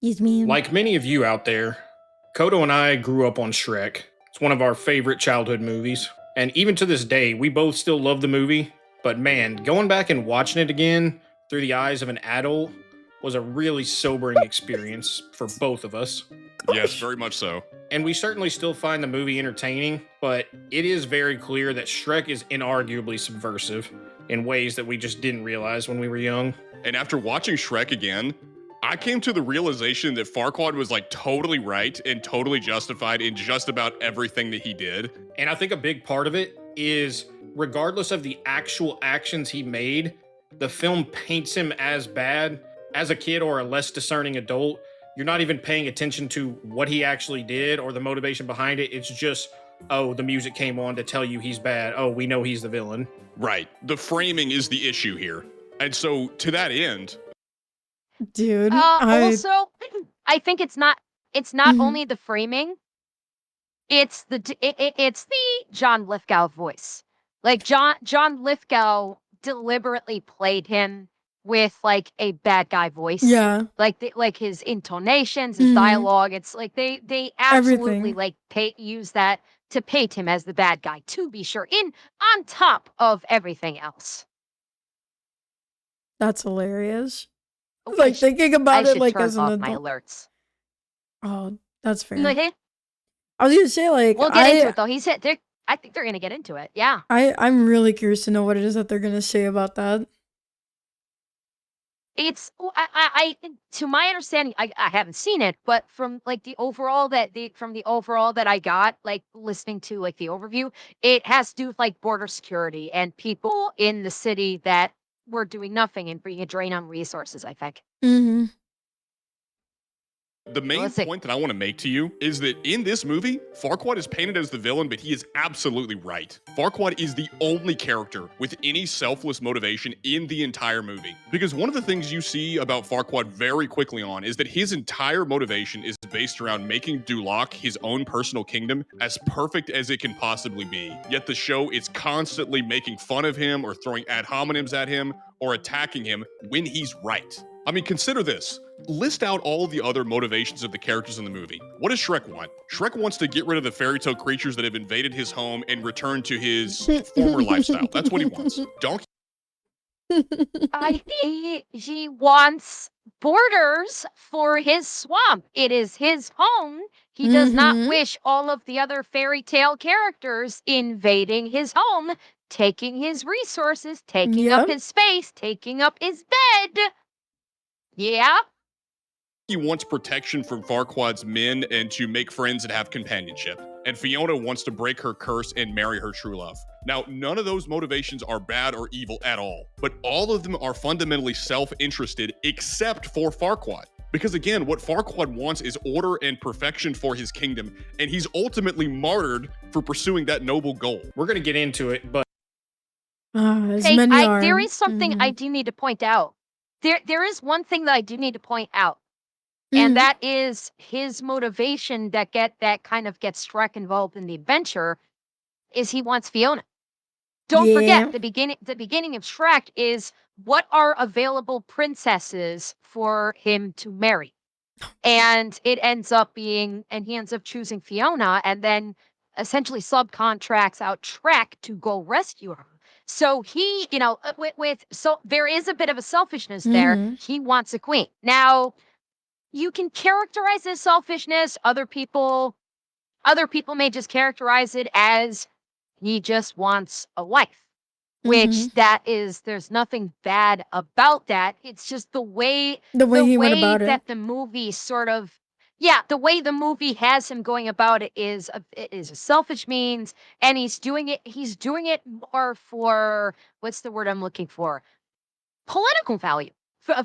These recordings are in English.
Yes, ma'am. Like many of you out there, Kodo and I grew up on Shrek. It's one of our favorite childhood movies. And even to this day, we both still love the movie. But man, going back and watching it again through the eyes of an adult was a really sobering experience for both of us. Yes, very much so. And we certainly still find the movie entertaining, but it is very clear that Shrek is inarguably subversive in ways that we just didn't realize when we were young. And after watching Shrek again, I came to the realization that Farquaad was like totally right and totally justified in just about everything that he did. And I think a big part of it is, regardless of the actual actions he made, the film paints him as bad. As a kid or a less discerning adult, you're not even paying attention to what he actually did or the motivation behind it. It's just, oh, the music came on to tell you he's bad. Oh, we know he's the villain. Right. The framing is the issue here. And so to that end, Dude. Also, I think it's not only the framing, it's the John Lithgow voice. Like John Lithgow deliberately played him with like a bad guy voice. Yeah. Like his intonations, his dialogue. It's like they absolutely use that to paint him as the bad guy, to be sure, on top of everything else. That's hilarious. Okay, Like thinking about it like turn as an off adult. my alerts. Oh, that's fair. Okay. I was gonna say, like, We'll get into it though. I think they're gonna get into it. Yeah. I'm really curious to know what it is that they're gonna say about that. It's I to my understanding, I haven't seen it, but from like the overall that I got, like listening to like the overview, it has to do with like border security and people in the city that were doing nothing and being a drain on resources, I think. Mm-hmm. the main point that I want to make to you is that in this movie, Farquaad is painted as the villain, but he is absolutely right. Farquaad is the only character with any selfless motivation in the entire movie. Because one of the things you see about Farquaad very quickly on is that his entire motivation is based around making Duloc, his own personal kingdom, as perfect as it can possibly be. Yet the show is constantly making fun of him or throwing ad hominems at him or attacking him when he's right. I mean, consider this. List out all the other motivations of the characters in the movie. What does Shrek want? Shrek wants to get rid of the fairy tale creatures that have invaded his home and return to his former lifestyle. That's what he wants. Donkey. He wants borders for his swamp. It is his home. He does not wish all of the other fairy tale characters invading his home, taking his resources, taking up his space, taking up his bed. Yeah. He wants protection from Farquaad's men and to make friends and have companionship. And Fiona wants to break her curse and marry her true love. Now, none of those motivations are bad or evil at all, but all of them are fundamentally self-interested except for Farquaad. Because again, what Farquaad wants is order and perfection for his kingdom, and he's ultimately martyred for pursuing that noble goal. We're going to get into it, but there is something I do need to point out. There is one thing that I do need to point out, and that is his motivation that kind of gets Shrek involved in the adventure is he wants Fiona. Don't forget, the beginning of Shrek is what are available princesses for him to marry. And it ends up being, and he ends up choosing Fiona and then essentially subcontracts out Shrek to go rescue her. So he, so there is a bit of a selfishness there. He wants a queen. Now, you can characterize this selfishness. Other people may just characterize it as he just wants a wife, which there's nothing bad about that. It's just the way he went about it. That the movie sort of, the way the movie has him going about it is a selfish means, and he's doing it more for, what's the word I'm looking for? Political value.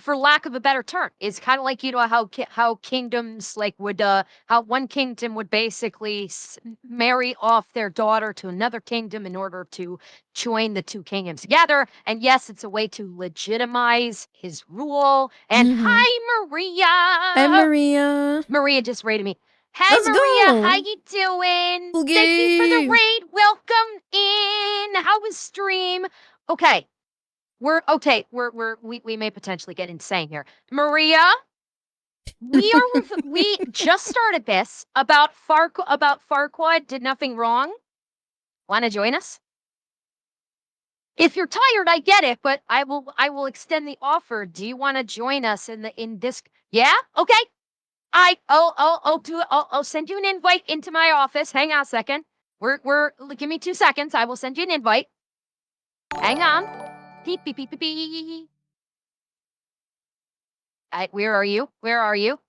For lack of a better term, it's kind of like, how kingdoms would how one kingdom would basically marry off their daughter to another kingdom in order to join the two kingdoms together. And yes, it's a way to legitimize his rule. And hi, Maria. Hi, Maria. Maria just raided me. Hi, Maria. How you doing? Okay. Thank you for the raid. Welcome in. How was stream? Okay. We may potentially get insane here. Maria, We just started this about Farquaad did nothing wrong. Want to join us? If you're tired, I get it, but I will extend the offer. Do you want to join us in this? Yeah, okay. I'll send you an invite into my office. Hang on a second. Give me 2 seconds. I will send you an invite. Hang on. Beep beep beep beep beep. Where are you? Where are you?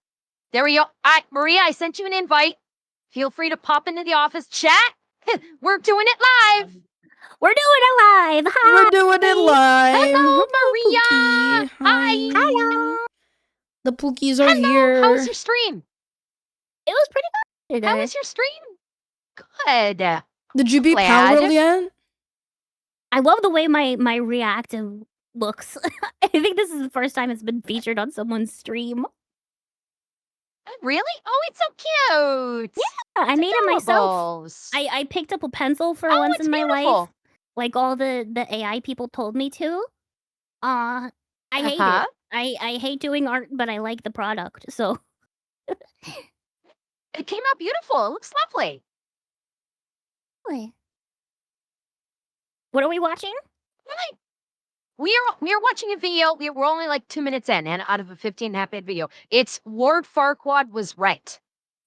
There we go. Maria, I sent you an invite. Feel free to pop into the office. Chat. We're doing it live. We're doing it live. Hi. We're doing it live. Hello, Maria. Pookie. Hi. Hello. The Pookies are Hello. here. How was your stream? It was pretty good today. How was your stream? Good. Did you beat Glad. Power yet? I love the way my reactive looks. I think this is the first time it's been featured on someone's stream. Really? Oh, it's so cute. Yeah, I made it myself. Adorables. I picked up a pencil for Oh, once it's in my life, beautiful. like all the AI people told me to. I hate Uh-huh. it. I hate doing art, but I like the product. So It came out beautiful. It looks lovely. what are we watching? Right. We are watching a video. We're only like 2 minutes in, and out of a 15.5-minute video, it's Lord Farquaad was right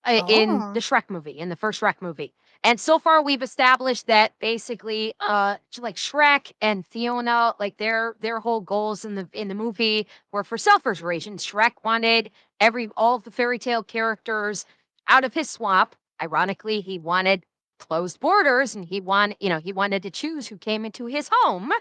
in Oh. the Shrek movie, in the first Shrek movie. And so far, we've established that basically, like Shrek and Fiona, like their whole goals in the movie were for selfish reasons. Shrek wanted all of the fairy tale characters out of his swamp. Ironically, he wanted closed borders, and he wanted to choose who came into his home.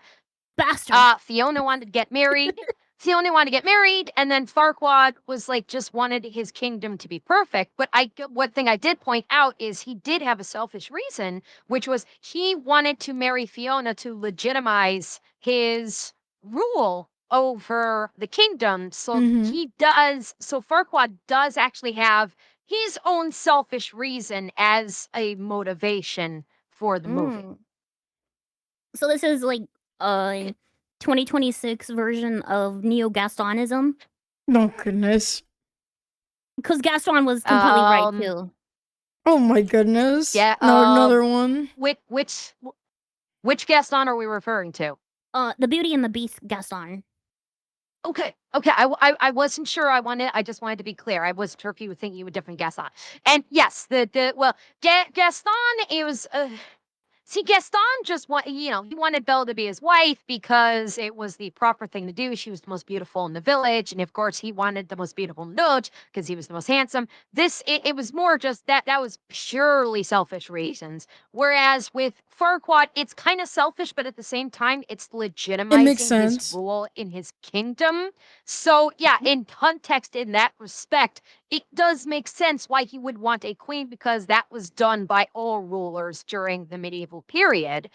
Bastard. Fiona wanted to get married. And then Farquaad was like just wanted his kingdom to be perfect. But one thing I did point out is he did have a selfish reason, which was he wanted to marry Fiona to legitimize his rule over the kingdom. So Farquaad does actually have his own selfish reason as a motivation for the movie. So this is like a 2026 version of Neo-Gastonism? Oh, goodness. Because Gaston was completely right, too. Oh, my goodness. Yeah, No, another one. Which Gaston are we referring to? The Beauty and the Beast Gaston. Okay. I wasn't sure. I just wanted to be clear. I wasn't sure if you were thinking of a different Gaston. And yes, Gaston. It was. See, Gaston just he wanted Belle to be his wife because it was the proper thing to do. She was the most beautiful in the village, and of course, he wanted the most beautiful in the village because he was the most handsome. It was more just that was purely selfish reasons. Whereas with Farquaad, it's kind of selfish, but at the same time, it's legitimizing his rule in his kingdom. So yeah, in context, in that respect, it does make sense why he would want a queen because that was done by all rulers during the medieval period.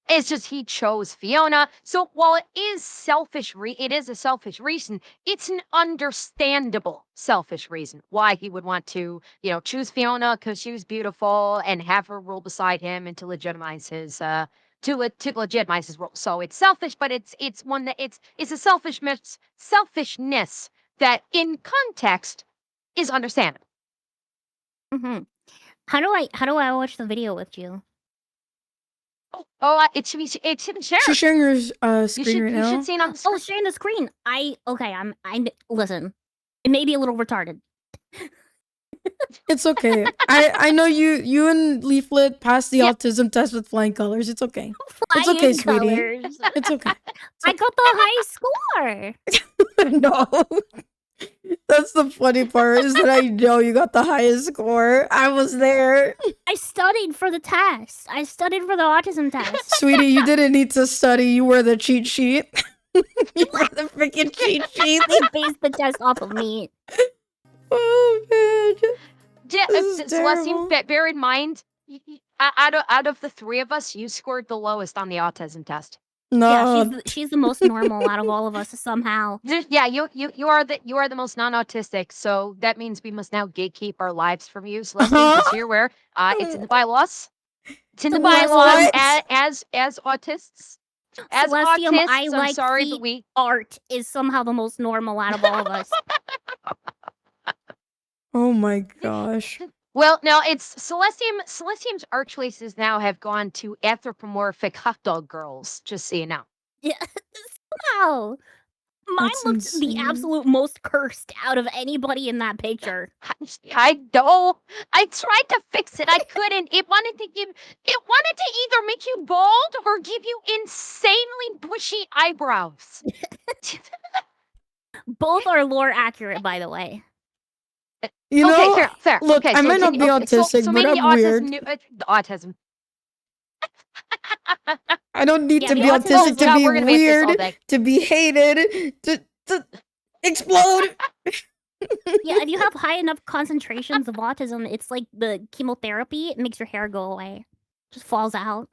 It's just he chose Fiona. So while it is selfish, it is a selfish reason. It's an understandable selfish reason why he would want to, choose Fiona because she was beautiful and have her rule beside him and to legitimize his legitimize his role. So it's selfish, but it's one that it's a selfishness that in context is understandable. How do I watch the video with you? It should be shared. She's sharing her screen right now. You should see it on the screen. Oh, sharing the screen. I'm listen. It may be a little retarded. It's okay. I know you and Leaflet passed the autism test with flying colors. It's okay. It's okay, sweetie. It's okay. I got the high score. No. That's the funny part is that I know you got the highest score. I was there. I studied for the test. I studied for the autism test. Sweetie, you didn't need to study. You were the cheat sheet. You were the freaking cheat sheet. They based the test off of me. Oh, man. Celestium, bear in mind, out of the three of us, you scored the lowest on the autism test. No. Yeah, she's the most normal out of all of us somehow. Yeah, you are the most non-autistic, so that means we must now gatekeep our lives from you. Celestium, just you're aware, it's in the bylaws. It's in the bylaws as autists. As Celestium, autists, I'm sorry, but art is somehow the most normal out of all of us. Oh my gosh. Well, no, it's Celestium. Celestium's art choices now have gone to anthropomorphic hot dog girls, just so you know. Yeah. Wow. Mine That's looked the insane. absolute most cursed out of anybody in that picture. I know. I tried to fix it. I couldn't. It wanted to either make you bald or give you insanely bushy eyebrows. Both are lore accurate, by the way. You Okay, know, fair. look, Okay, I so might not be autistic, so but maybe I'm weird. autism. I don't need Yeah, to the be autism autistic is to what- be we're gonna make this all weird, day. to be hated, to explode. Yeah, if you have high enough concentrations of autism, it's like the chemotherapy. It makes your hair go away. Just falls out.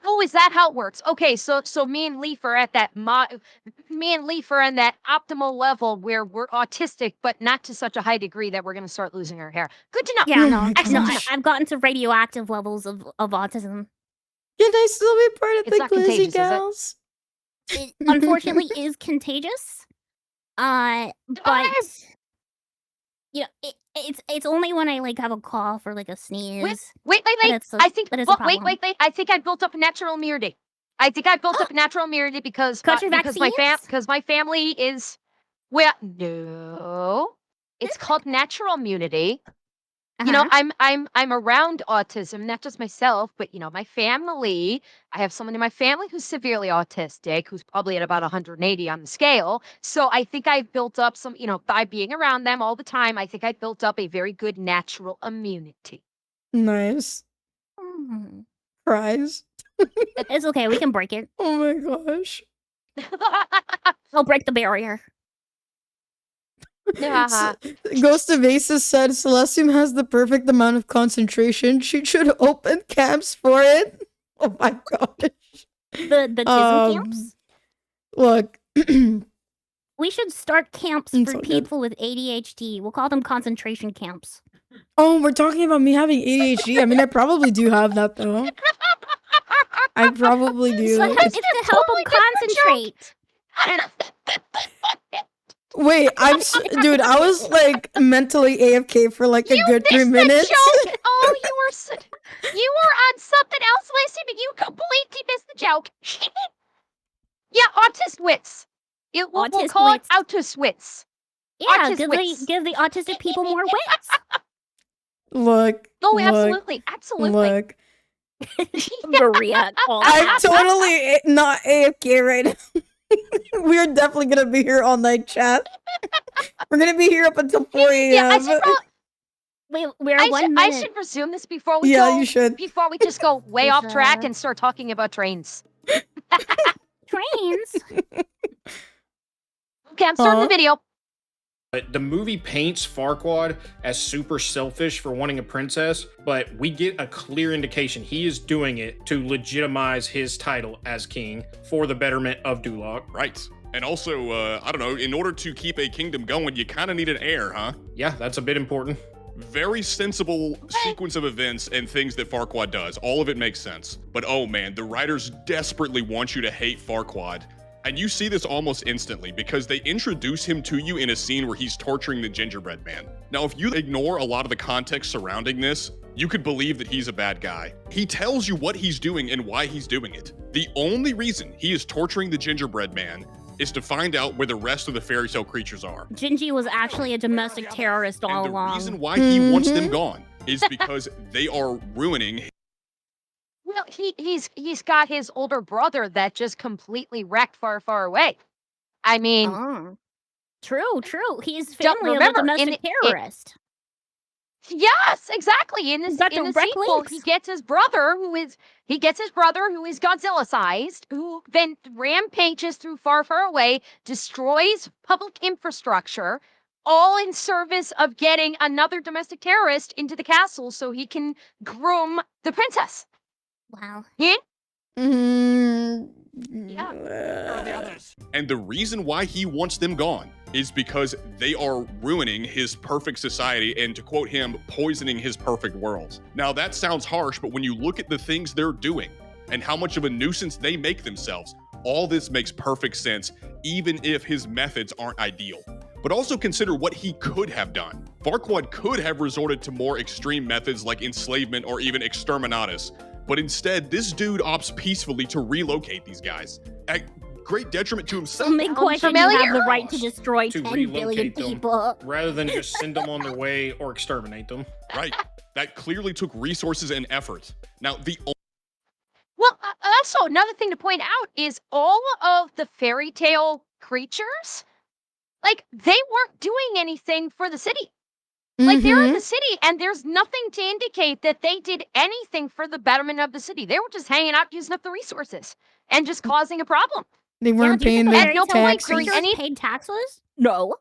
Oh, is that how it works? Okay, so me and Leaf are at that me and Leaf are on that optimal level where we're autistic, but not to such a high degree that we're gonna start losing our hair. Good to know. Yeah, Oh no, my no, gosh. I've gotten to radioactive levels of autism. Can I still be part of It's the not Glizzy contagious, is it? Gals? It unfortunately is contagious. But you know, it's only when I like have a cough or like a sneeze. Wait. That's a- I think. that is a Wait. problem. I think I built up a natural immunity. I think I built up a natural immunity because Got your because vaccines? my family is no. It's called natural immunity. You know, I'm around autism, not just myself, but you know, my family. I have someone in my family who's severely autistic, who's probably at about 180 on the scale. So I think I've built up some, you know, by being around them all the time, I think I built up a very good natural immunity. Nice. Mhm. Prize. It's okay. We can break it. Oh my gosh. I'll break the barrier. Ghost of Aces said Celestium has the perfect amount of concentration. She should open camps for it. Oh my gosh. The tism camps. Look. We should start camps It's for all good. people with ADHD. We'll call them concentration camps. Oh, we're talking about me having ADHD. I mean, I probably do have that though. I probably do. It's to help them concentrate. Wait, dude, I was like mentally AFK for like a good 3 minutes. Joke. Oh, you were on something else, Lacey, but you completely missed the joke. Yeah, autist wits. We'll call it autist wits. Yeah, Autist wits. give the autistic people more wits. Look. Oh, absolutely. Look. Maria. I'm totally not AFK right now. We're definitely gonna be here all night, chat. We're gonna be here up until 4 a.m. Yeah, I should resume this before we go. Yeah, you should. Before we just go way off track and start talking about trains. Trains? Okay, I'm starting the video. But the movie paints Farquaad as super selfish for wanting a princess, but we get a clear indication he is doing it to legitimize his title as king for the betterment of Duloc. Right. And also, I don't know, in order to keep a kingdom going, you kind of need an heir, huh? Yeah, that's a bit important. Very sensible sequence of events and things that Farquaad does. All of it makes sense. But oh man, the writers desperately want you to hate Farquaad. And you see this almost instantly because they introduce him to you in a scene where he's torturing the gingerbread man. Now, if you ignore a lot of the context surrounding this, you could believe that he's a bad guy. He tells you what he's doing and why he's doing it. The only reason he is torturing the gingerbread man is to find out where the rest of the fairy tale creatures are. Gingy was actually a domestic terrorist all along. The reason why he wants them gone is because they are ruining. Well, he's got his older brother that just completely wrecked Far Away. I mean, true. He's family of a domestic terrorist. Yes, exactly. In the sequel, he gets his brother who is Godzilla-sized, who then rampages through Far Away, destroys public infrastructure, all in service of getting another domestic terrorist into the castle so he can groom the princess. Wow. Yeah. Yeah. And the reason why he wants them gone is because they are ruining his perfect society and, to quote him, poisoning his perfect world. Now that sounds harsh, but when you look at the things they're doing and how much of a nuisance they make themselves, all this makes perfect sense, even if his methods aren't ideal. but also consider what he could have done. Farquaad could have resorted to more extreme methods like enslavement or even exterminatus, but instead, this dude opts peacefully to relocate these guys, at great detriment to himself. Some big question, you have the right to destroy To 10 billion relocate them. people. rather than just send them on their way or exterminate them. Right. That clearly took resources and effort. Now, Well, also another thing to point out is all of the fairy tale creatures, like they weren't doing anything for the city. Like they're in the city, and there's nothing to indicate that they did anything for the betterment of the city. They were just hanging out, using up the resources, and just causing a problem. They weren't do you paying think their the fairy tale taxes. creatures Any- paid taxes? No.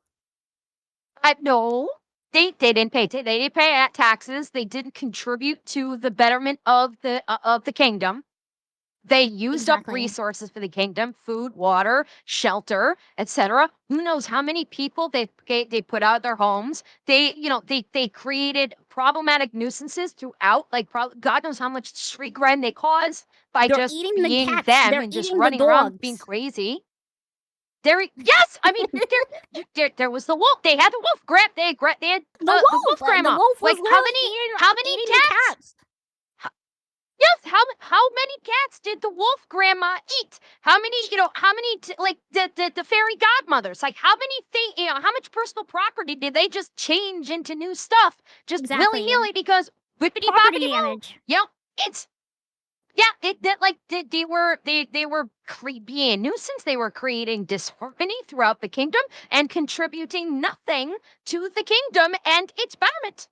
No, they didn't pay. They didn't pay taxes. They didn't contribute to the betterment of the kingdom. They used up Exactly. resources for the kingdom: food, water, shelter, etc. Who knows how many people they put out of their homes? They created problematic nuisances throughout. Like God knows how much street crime they caused by They're just eating the being cats. them They're and just eating the running around being dogs. crazy. Yes, I mean there was the wolf. They had the wolf grab. They had The the wolf grandma. The wolf was Like how literally many eating the cats? Yes, how many cats did the wolf grandma eat? How many, like the fairy godmothers? Like how many how much personal property did they just change into new stuff just Exactly. willy-nilly because whippity Property boppity boo? damage. Yep, they were being a nuisance. They were creating disharmony throughout the kingdom and contributing nothing to the kingdom and its betterment.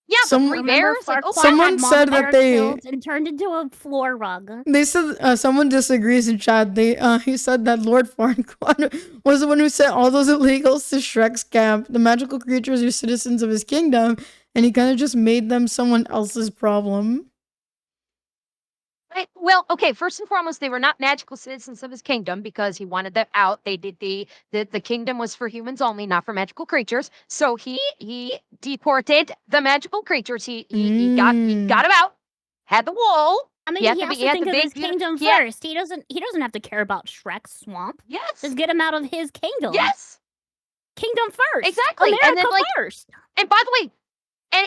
Yeah, Some- the three Remember, bears. Like, oh, Farquaad Someone had said Mama that Bear they- killed and turned into a floor rug. They said someone disagrees in chat. He said that Lord Farquaad was the one who sent all those illegals to Shrek's camp. The magical creatures are citizens of his kingdom, and he kind of just made them someone else's problem. right. Well, okay. First and foremost, they were not magical citizens of his kingdom because he wanted them out. They did the kingdom was for humans only, not for magical creatures. So he deported the magical creatures. He got them out. Had the wall. I mean, He had he to has be- to had think the of big his beau- kingdom he had- first. He doesn't have to care about Shrek's swamp. Yes. Just get him out of his kingdom. Yes. Kingdom first. Exactly. America And then, like- first. And by the way,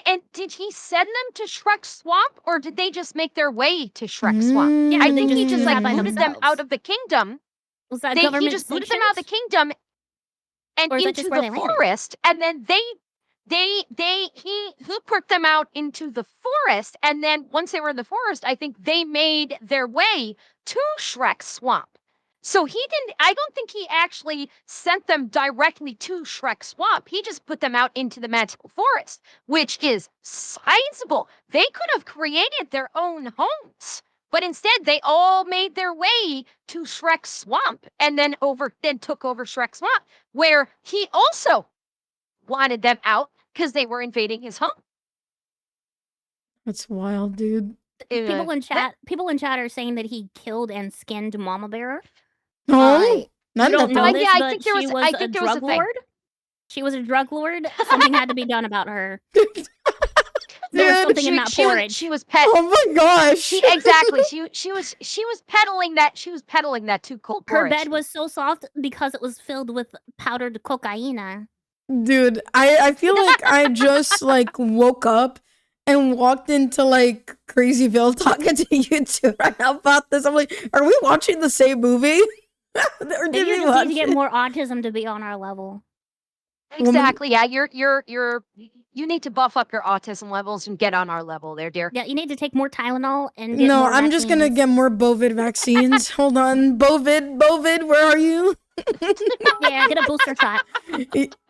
and did he send them to Shrek's swamp, or did they just make their way to Shrek's swamp? Yeah, I they think he just just do like that by booted them themselves. out of the kingdom. Was that He government just booted them out of the sanctioned? kingdom and Or is that into just where the they landed? forest, and then he put them out into the forest, and then once they were in the forest, I think they made their way to Shrek's swamp. So I don't think he actually sent them directly to Shrek's swamp. He just put them out into the magical forest, which is sizable. They could have created their own homes, but instead they all made their way to Shrek's swamp and then took over Shrek's swamp, where he also wanted them out because they were invading his home. That's wild, dude. People in chat are saying that he killed and skinned Mama Bear. No, not You don't know that. this, Yeah, I but think there she was- was I a think there was a drug thing. lord. She was a drug lord. Something had to be done about her. There was Dude, something in that porridge. She was pet. Oh my gosh. Exactly. She was peddling that. She was peddling that too cold Her porridge. bed was so soft because it was filled with powdered cocaine. Dude, I feel like I just like woke up and walked into like Crazyville talking to you two right now about this. I'm like, are we watching the same movie? Or did Maybe we you just watch need to get it? more autism to be on our level. Exactly. Yeah, you need to buff up your autism levels and get on our level there, dear. Yeah, you need to take more Tylenol and get No, more I'm just gonna vaccines. get more Bovid vaccines. Hold on. Bovid, where are you? Yeah, get a booster shot.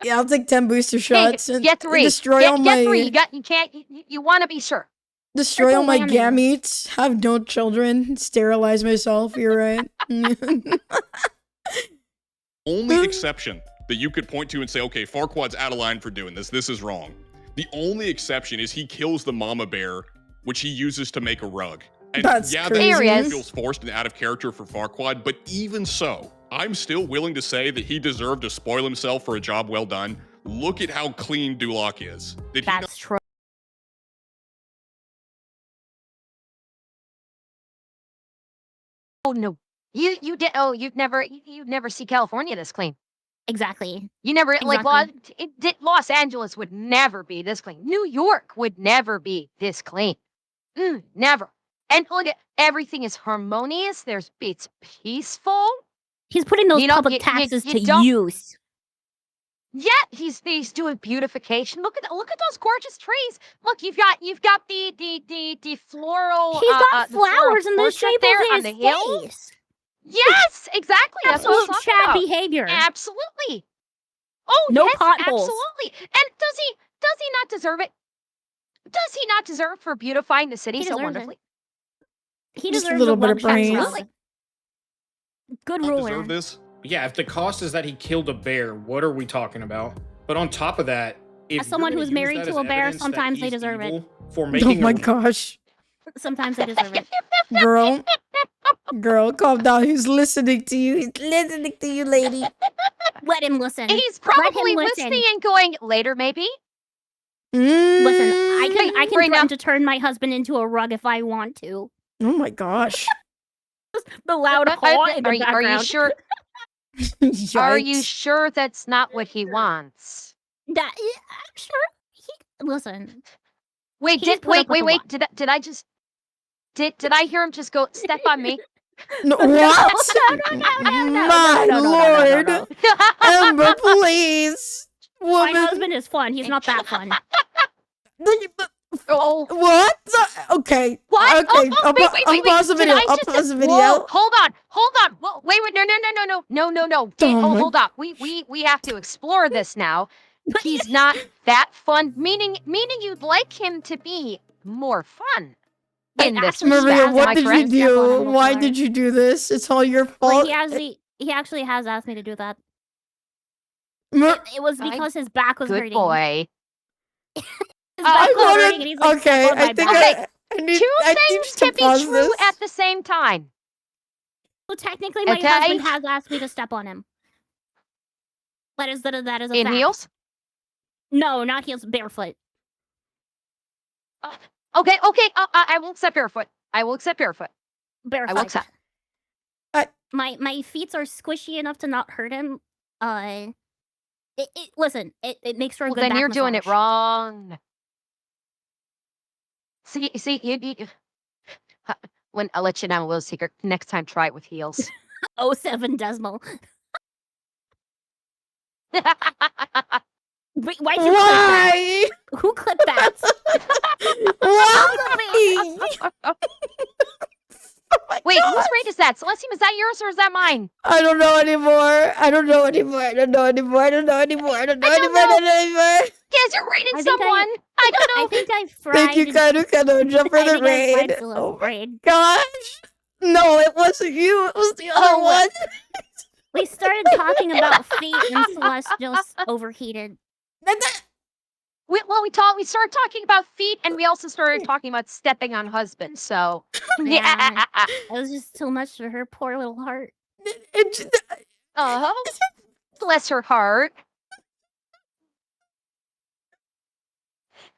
Yeah, I'll take 10 booster shots and Get 3. destroy all my Get 3. You want to be sure. destroy all my Triple whammy. gametes, have no children, sterilize myself, you're right. only exception that you could point to and say, okay, Farquaad's out of line for doing this. This is wrong. The only exception is he kills the mama bear, which he uses to make a rug. And That's yeah, crazy. There he that is. feels forced and out of character for Farquaad, but even so, I'm still willing to say that he deserved to spoil himself for a job well done. Look at how clean Duloc is. Did he not That's true. Oh no. You did. Oh, you'd never see California this clean. Exactly. You never Exactly. Los Angeles would never be this clean. New York would never be this clean. Never. And look at everything is harmonious. It's peaceful. He's putting those You know, public you taxes to don't- use. Yeah, he's doing beautification. Look at those gorgeous trees. Look, you've got the floral. He's got the floral flowers in the portrait shape there of on his the hill. face. Yes, exactly. That's what I'm Absolute talking Chad about. behavior. Absolutely. Oh, No yes, potholes. absolutely. And does he not deserve it? Does he not deserve for beautifying the city He so deserves wonderfully? He Just a deserves little a bit of luxury praise. road. Good Don't ruler. deserve this. Yeah, if the cost is that he killed a bear, what are we talking about? But on top of that, if As someone you're who's gonna use married that to as a bear, evidence that sometimes they he's deserve it. evil For Oh making my a gosh. Sometimes they deserve it. Girl, calm down. He's listening to you. He's listening to you, lady. Let him listen. He's Let probably him listen. listening and going later, maybe. Listen, I can Right threaten now- to turn my husband into a rug if I want to. Oh my gosh. The loud haw in the Are you background. sure? Are you Yikes. sure that's not what he wants? I'm sure. Listen. Wait, He's put up with a lot. Did I just did I hear him just go step on me? No, what? My lord. No. Ember, please. My Woman. husband is fun. He's not that fun. Oh, What? Okay. what? Okay. Oh, wait. I'll pause the Did video. I I'll just- pause the video. Whoa, hold on. Whoa, wait, no. Oh my- Hold up. We have to explore this now. He's not that fun. Meaning you'd like him to be more fun. In this Actually, respect. Maria, Am what I did you correct? Step on do? him Why before. did you do this? It's all your Well, fault. he actually has asked me to do that. Mer- It was because his back was Good hurting. boy. His I back was hurting, and wanted. he's like, Okay, "Step on I my think back." I need. Two I need things to can be pause true this. at the same time. So technically, my Okay. husband has asked me to step on him. That is a In fact. heels? No, not heels. Barefoot. Okay. I will accept barefoot. Barefoot. I will accept. My feet are squishy enough to not hurt him. Listen. It makes for a Well, good then back you're doing it massage. wrong. See, you when I'll let you know a little secret. Next time, try it with heels. 07 decimal. Wait, why'd you clip that? Why? Who clipped that? Why? Oh my Wait, God. whose braid is that? Celestium, is that yours or is that mine? I don't know anymore. I don't know anymore. Guess you're raiding I think someone. I don't know. I think I fried. Thank you, Kanu, jump for I the think I fried raid. Celeste's Oh my braid. gosh. No, it wasn't you. It was the other Oh, one. We started talking about feet, and Celeste just overheated. We started talking about feet, and we also started talking about stepping on husbands. So yeah. It was just too much for her poor little heart. Oh, bless her heart.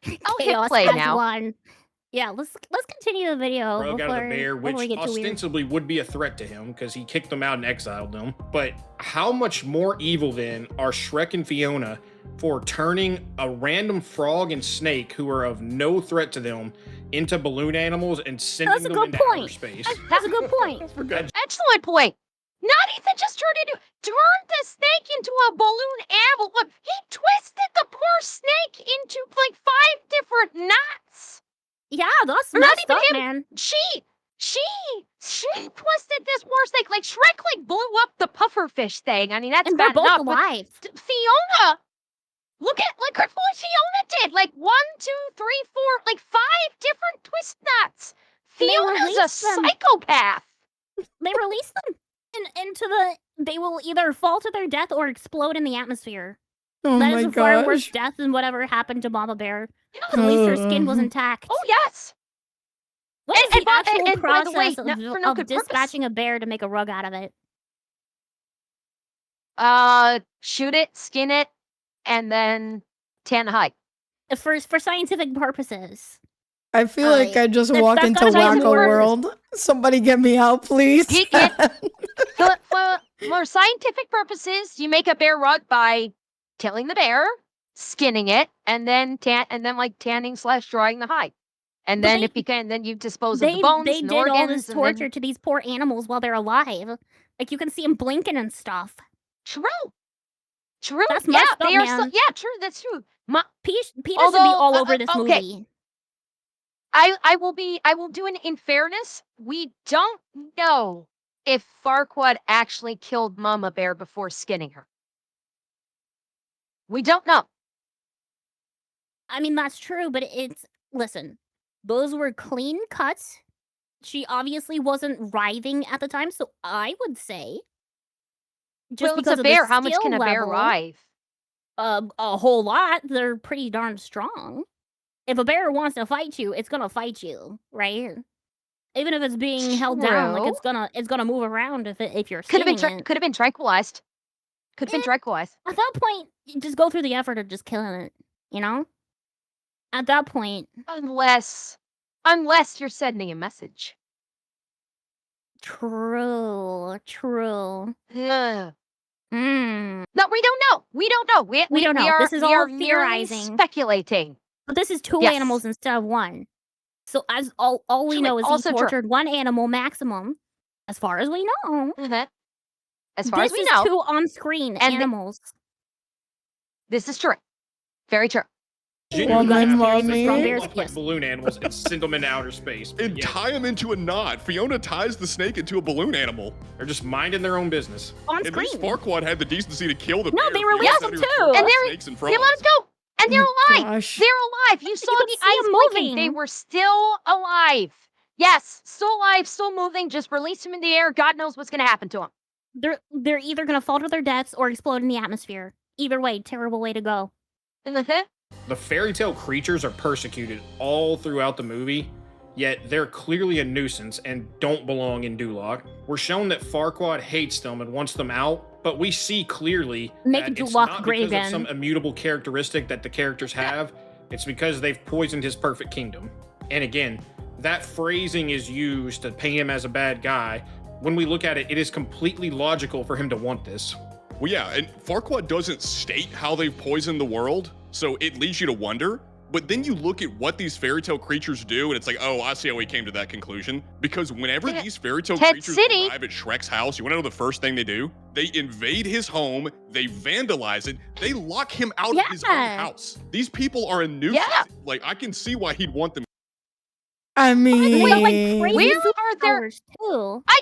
I'll hit Chaos play has now. won. Yeah, let's continue the video Broke out before, of the bear, before we which get too weird. ostensibly would be a threat to him because he kicked them out and exiled them. But how much more evil then are Shrek and Fiona for turning a random frog and snake who are of no threat to them into balloon animals and sending That's a them good into point. outer space? That's a good point. Excellent point. Not even just turned the snake into a balloon animal. Look, he twisted the poor snake into like 5 different knots. Yeah, that's Or not messed even up, him. man. She twisted this poor snake. Like Shrek like blew up the pufferfish thing. I mean, that's And they're bad both enough. but alive. Fiona, look at like what Fiona did. Like 1, 2, 3, 4, like 5 different twist knots. And they Fiona's a released them. psychopath. They release them into the. They will either fall to their death or explode in the atmosphere. Oh That my is a far worse gosh. death than whatever happened to Mama Bear. You know, But at least her skin was intact. oh yes. What is and the by- actual and by the way, process not for no of good purpose. dispatching a bear to make a rug out of it? Shoot it, skin it, and then tan the hide. For scientific purposes. I feel like I just walked that's into gotta be Wacko more- World. Somebody get me out, please. Well, For scientific purposes, you make a bear rug by killing the bear, skinning it, and then tanning / drying the hide. And But then then you dispose of the They bones and did all this organs. And torture then... to these poor animals while they're alive. Like you can see them blinking and stuff. True. That's Yeah, messed up, they are. man. Yeah, true. That's true. PETA should be Although, all over this okay. movie. I will do it in fairness. We don't know if Farquaad actually killed Mama Bear before skinning her. We don't know. I mean, that's true, but listen, those were clean cuts. She obviously wasn't writhing at the time, so I would say just Well, it's because a of the bear. How much skill can a bear level, writhe? a whole lot. They're pretty darn strong. If a bear wants to fight you, it's gonna fight you, right? Even if it's being held down, like it's gonna move around if you're Could skinning have it. been tranquilized. Could have been tranquilized. At that point, you just go through the effort of just killing it, you know? At that point. Unless you're sending a message. True. Ugh. Mm. No, we don't know. We don't know. We don't know. This is we all are merely theorizing. speculating. But this is two Yes. animals instead of one. So as all we True, know is also he true. tortured one animal maximum, as far as we know. As far as we This know, is two on-screen and animals. this is true. Very true. Genuinely Woman, have these mommy. things Bears, up like yes. balloon animals and send them into outer space. But And yeah, tie him into a knot. Fiona ties the snake into a balloon animal. they're just minding their own business. On At screen. least Farquaad had the decency to kill the No, bear. they Fiona released had them her too. torture And they're- snakes and They frogs. let them go, and they're alive. Gosh. They're alive. You saw could the see 'em eyes blinking. They moving. were still alive. Yes, still alive, still moving. Just release them in the air. God knows what's going to happen to them. They're either gonna fall to their deaths or explode in the atmosphere. Either way, terrible way to go. The fairy tale creatures are persecuted all throughout the movie, yet they're clearly a nuisance and don't belong in Duloc. We're shown that Farquaad hates them and wants them out, but we see clearly Make that it's Duloc not great because again. of some immutable characteristic that the characters have. It's because they've poisoned his perfect kingdom. And again, that phrasing is used to paint him as a bad guy. When we look at it, it is completely logical for him to want this. Well, yeah, and Farquaad doesn't state how they've poisoned the world, so it leads you to wonder. But then you look at what these fairy tale creatures do, and it's like, oh, I see how he came to that conclusion. Because whenever these fairy tale Ted creatures City. arrive at Shrek's house, you want to know the first thing they do? They invade his home, they vandalize it, they lock him out of his own Yeah. house. These people are a nuisance. Yeah. Like, I can see why he'd want them. I mean, They have, like, crazy Where are there? powers, too. I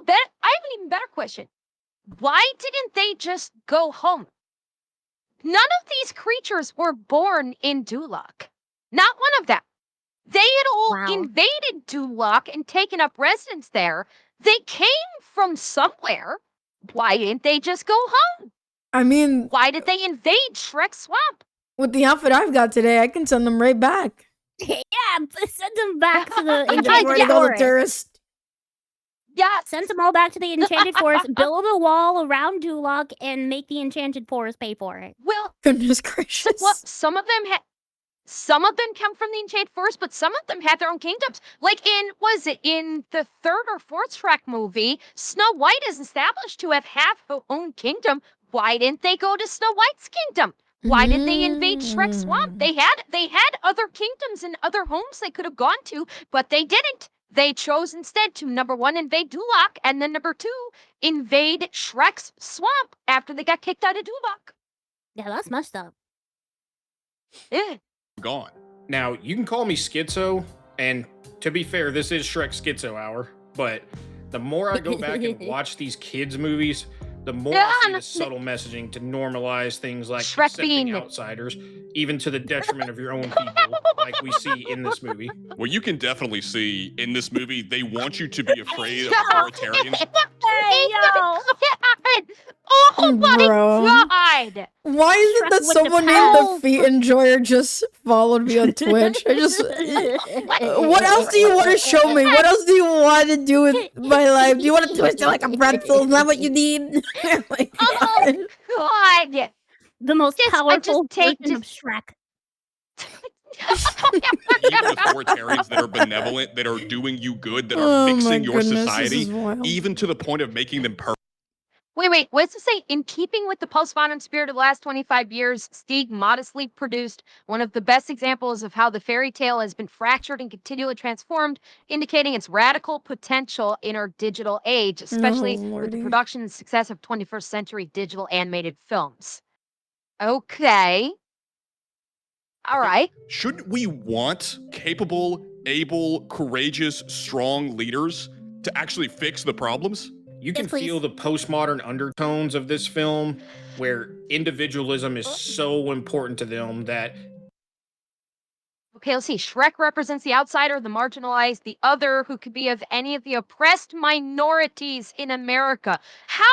have an even better question. Why didn't they just go home? None of these creatures were born in Duloc. Not one of them. They had all Wow. invaded Duloc and taken up residence there. They came from somewhere. Why didn't they just go home? I mean, Why did they invade Shrek's swamp? with the outfit I've got today, I can send them right back. Yeah, send them back to the I'm enchanted just ready to go to forest. tourist. Yeah, Send them all back to the enchanted forest, build a wall around Duloc, and make the enchanted forest pay for it. well, Goodness gracious. well, some of them come from the Enchanted Forest, but some of them had their own kingdoms. Like in the third or fourth Shrek movie, Snow White is established to have her own kingdom. Why didn't they go to Snow White's kingdom? Why did they invade Shrek's swamp? They had other kingdoms and other homes they could have gone to, but they didn't. They chose instead to, number one, invade Duloc, and then number two, invade Shrek's swamp after they got kicked out of Duloc. Yeah, that's messed up. Yeah. Gone. Now, you can call me schizo, and to be fair, this is Shrek Schizo Hour, but the more I go back and watch these kids' movies, the more I see the subtle messaging to normalize things like Shrek accepting being- outsiders, even to the detriment of your own people, like we see in this movie. Well, you can definitely see in this movie, they want you to be afraid of authoritarians. Hey, yo! Oh my Bro. god! Why is it Shrek that with the someone named the pals. Feet Enjoyer just followed me on Twitch? I just. What else do you want to show me? What else do you want to do with my life? Do you want to twist it like a pretzel? Is that what you need? Oh my Oh God. god! The most Just- I powerful just take- version of Shrek. Even authoritarians that are benevolent, that are doing you good, that are Oh my fixing your goodness, this society, is wild. even to the point of making them perfect. Wait. What's to say? In keeping with the postmodern spirit of the last 25 years, Stieg modestly produced one of the best examples of how the fairy tale has been fractured and continually transformed, indicating its radical potential in our digital age, especially with the Lordy. production and success of 21st century digital animated films. Okay. All right. Shouldn't we want capable, able, courageous, strong leaders to actually fix the problems? You Yes, can feel please. the postmodern undertones of this film where individualism is so important to them that Okay, let's see. Shrek represents the outsider, the marginalized, the other who could be of any of the oppressed minorities in America. How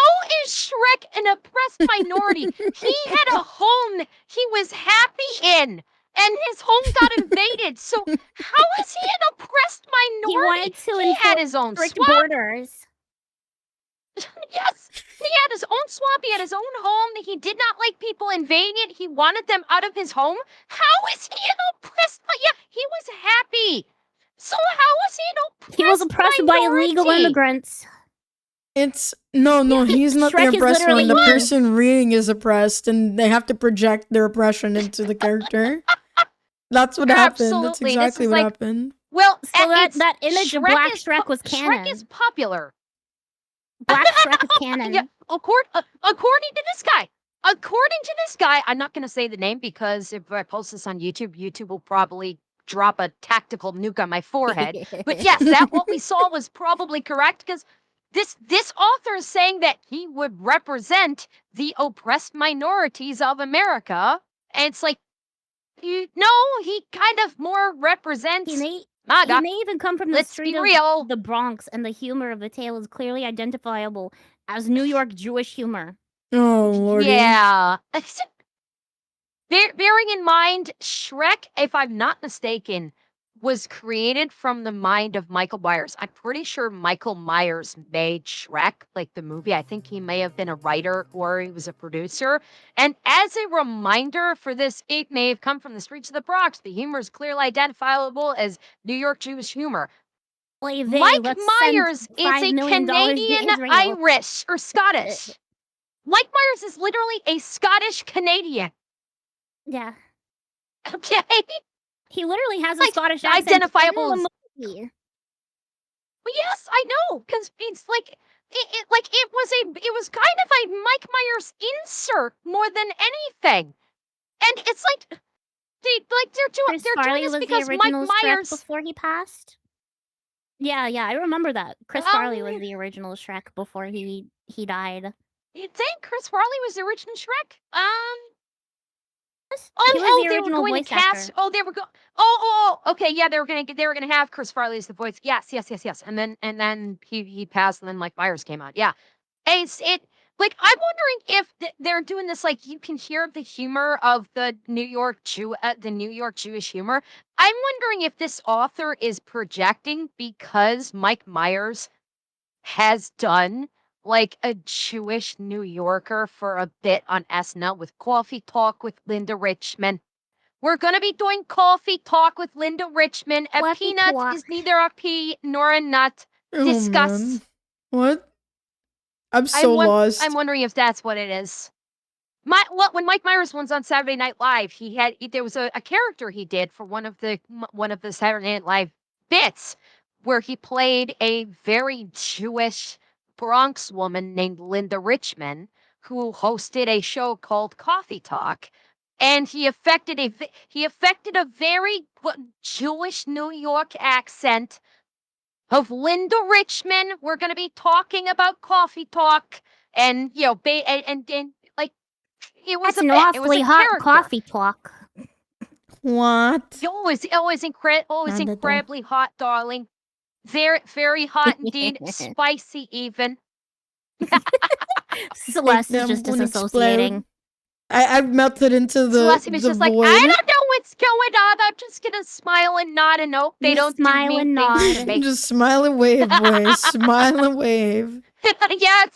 is Shrek an oppressed minority? He had a home he was happy in, and his home got invaded. So how is he an oppressed He minority? wanted to He had enforce his own strict swamp. borders. Yes, he had his own swamp. He had his own home. He did not like people invading it. He wanted them out of his home. How is he an oppressed? Yeah, he was happy. So how is he an oppressed? He was oppressed by illegal minority? immigrants. It's no, he's not the Shrek is oppressed one. literally The me. person reading is oppressed, and they have to project their oppression into the character. That's what happened. That's Absolutely. This exactly is what like- happened. Well, So it's- that image of Shrek Black is Shrek was Shrek canon. is popular. Black Shrek is canon. Yeah, according to this guy, I'm not going to say the name because if I post this on YouTube, YouTube will probably drop a tactical nuke on my forehead. But yes, that what we saw was probably correct because this author is saying that he would represent the oppressed minorities of America, and it's like, no, he kind of more represents He may MAGA. even come from the Let's street be of real. the Bronx, and the humor of the tale is clearly identifiable as New York Jewish humor. Oh lordy. Yeah. Bearing in mind, Shrek, if I'm not mistaken, was created from the mind of Michael Myers. I'm pretty sure Michael Myers made Shrek, like the movie. I think he may have been a writer or he was a producer. And as a reminder for this, it may have come from the streets of the Bronx. The humor is clearly identifiable as New York Jewish humor. Oy vey, Mike let's send Myers is $5 a million to Canadian Israel. Irish or Scottish. Mike Myers is literally a Scottish Canadian. Yeah. Okay. He literally has a Like, Scottish accent identifiable in as- the movie. Well, yes, I know, because it's like it was kind of a Mike Myers insert more than anything, and it's like they're Chris doing Farley this was the because Mike original Shrek Myers. before he passed. Yeah, I remember that. Chris Farley was the original Shrek before he died. You think Chris Farley was the original Shrek? He was the they were original going voice to cast. actor. Oh, they were okay, yeah, they were gonna have Chris Farley as the voice. Yes. And then he passed, and then Mike Myers came out. Yeah, like I'm wondering if they're doing this. Like you can hear the humor of the New York Jewish humor. I'm wondering if this author is projecting because Mike Myers has done like a Jewish New Yorker for a bit on SNL with Coffee Talk with Linda Richman. We're going to be doing Coffee Talk with Linda Richman. A Coffee peanut Talk. is neither a pea nor a nut. Oh, Discuss. man. What? I'm so lost. I'm wondering if that's what it is. When Mike Myers was on Saturday Night Live, there was a character he did for one of the Saturday Night Live bits where he played a very Jewish Bronx woman named Linda Richman who hosted a show called Coffee Talk, and he affected a very Jewish New York accent of Linda Richman. We're going to be talking about Coffee Talk, and and like it was That's a an bit. It was awfully a hot character. coffee talk. What? Always Nada to. incredibly hot, darling. Very hot indeed. Spicy even. Celeste is them just won't Oh, disassociating. I've melted into the Celeste was just like, void. I don't know what's going on. I'm just gonna smile and nod and nope. They Just don't smile do mean and things to nod. me. Just smile and wave, boy. Smile and wave. Yes.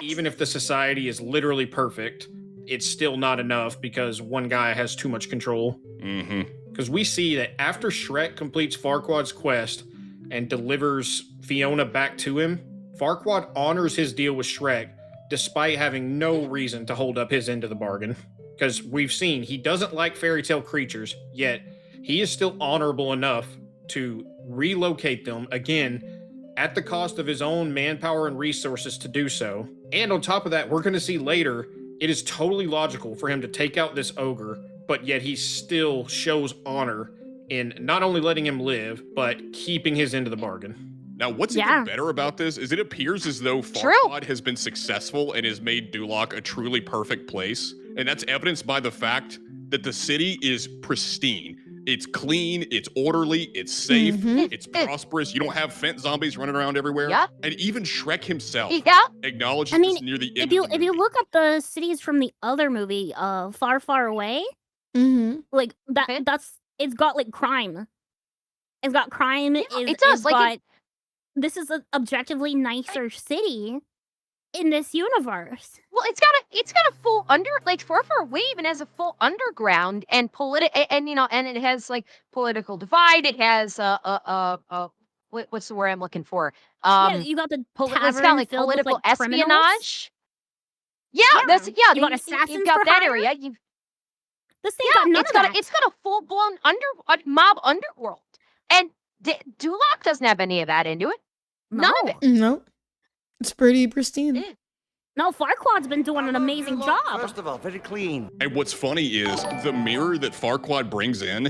even if the society is literally perfect, it's still not enough because one guy has too much control. Mm-hmm. Because we see that after Shrek completes Farquaad's quest and delivers Fiona back to him, Farquaad honors his deal with Shrek despite having no reason to hold up his end of the bargain. Because we've seen he doesn't like fairy tale creatures, yet he is still honorable enough to relocate them, again, at the cost of his own manpower and resources to do so. And on top of that, we're going to see later, it is totally logical for him to take out this ogre, but yet he still shows honor in not only letting him live, but keeping his end of the bargain. Now, what's Yeah. even better about this is it appears as though True. Farquaad has been successful and has made Duloc a truly perfect place. And that's evidenced by the fact that the city is pristine. It's clean, it's orderly, it's safe, Mhm. it's prosperous. You don't have fent zombies running around everywhere. Yeah. And even Shrek himself Yeah. acknowledges I mean, this near the If end you of the if you movie. look up the cities from the other movie, Far Far Away, Mm-hmm. like Okay. it's got like crime. It's got crime. Yeah, It's it does. it's Like, got this is an objectively nicer city in this universe. well, it's got a full Far Far Away even has a full underground and and it has like political divide. It has what's the word I'm looking for? Yeah, you got the It's got tavern like filled with political like criminals. espionage. Yeah, Yeah, you got you've assassins got for that hire. area. This thing got none of that. It's got a full blown mob underworld, and Duloc doesn't have any of that into it. None of No. it. No. It's pretty pristine. Yeah. No, Farquaad's been doing an amazing job. First of all, very clean. And what's funny is the mirror that Farquaad brings in,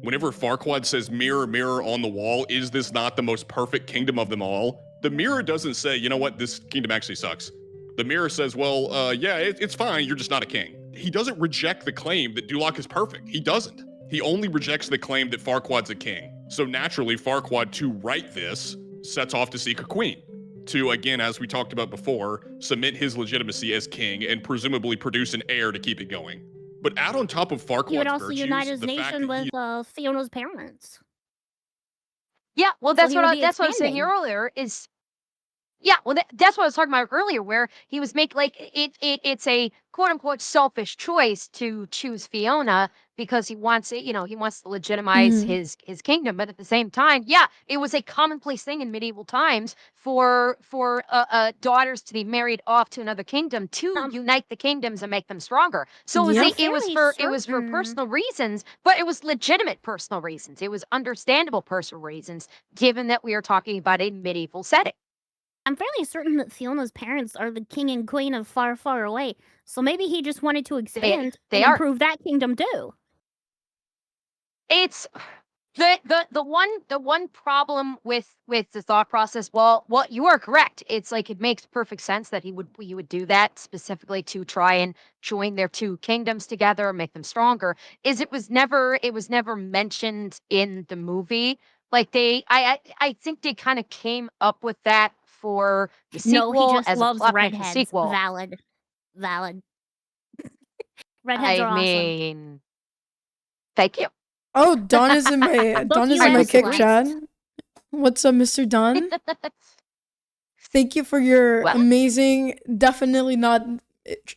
whenever Farquaad says, mirror, mirror on the wall, is this not the most perfect kingdom of them all? The mirror doesn't say, you know what, this kingdom actually sucks. The mirror says, well, yeah, it's fine, you're just not a king. He doesn't reject the claim that Duloc is perfect. He doesn't. He only rejects the claim that Farquaad's a king. So naturally, Farquaad, to right this, sets off to seek a queen. To, again, as we talked about before, cement his legitimacy as king and presumably produce an heir to keep it going. But add on top of Farquaad's He would also virtues, unite his the fact nation that with Fiona's parents. Yeah, well, So that's he what would be that's what I was saying expanding. earlier. Is Yeah, well, that's what I was talking about earlier, where he was making like it's a quote unquote selfish choice to choose Fiona because he wants it, he wants to legitimize Mhm. his kingdom, but at the same time, yeah, it was a commonplace thing in medieval times for daughters to be married off to another kingdom to Um, unite the kingdoms and make them stronger. So it was Yep. it was fairly for it was for certain- personal reasons, but it was legitimate personal reasons. It was understandable personal reasons, given that we are talking about a medieval setting. I'm fairly certain that Fiona's parents are the king and queen of Far Far Away, so maybe he just wanted to expand they and are. improve that kingdom too. It's the one problem with the thought process. Well, you are correct. It's like it makes perfect sense that he would do that specifically to try and join their two kingdoms together, make them stronger. It was never mentioned in the movie. Like I think they kind of came up with that for the No, he sequel just as a loves plot point for the redheads. sequel. Valid. Redheads I are awesome. mean, thank you. Oh, Don is in my Both Don is you in my and kick Slice. chat. What's up, Mr. Don? Thank you for your What? amazing, definitely not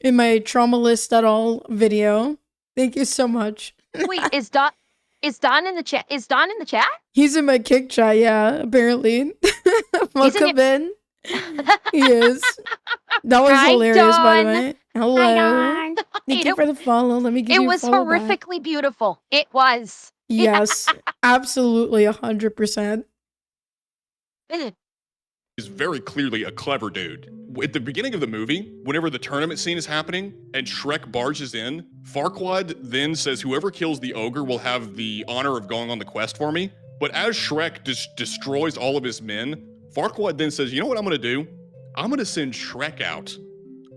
in my trauma list at all video. Thank you so much. Wait, is Don in the chat? Is Don in the chat? He's in my kick chat, yeah, apparently. Welcome in. He is. That was Hi, hilarious, by the Dawn. way. Hello. Hi, Don. Thank you for the follow. Let me give It you a was follow back. horrifically beautiful. It was. Yes, absolutely, 100%. is very clearly a clever dude. At the beginning of the movie, whenever the tournament scene is happening and Shrek barges in, Farquaad then says whoever kills the ogre will have the honor of going on the quest for me. But as Shrek destroys all of his men, Farquaad then says, you know what I'm gonna do? I'm gonna send Shrek out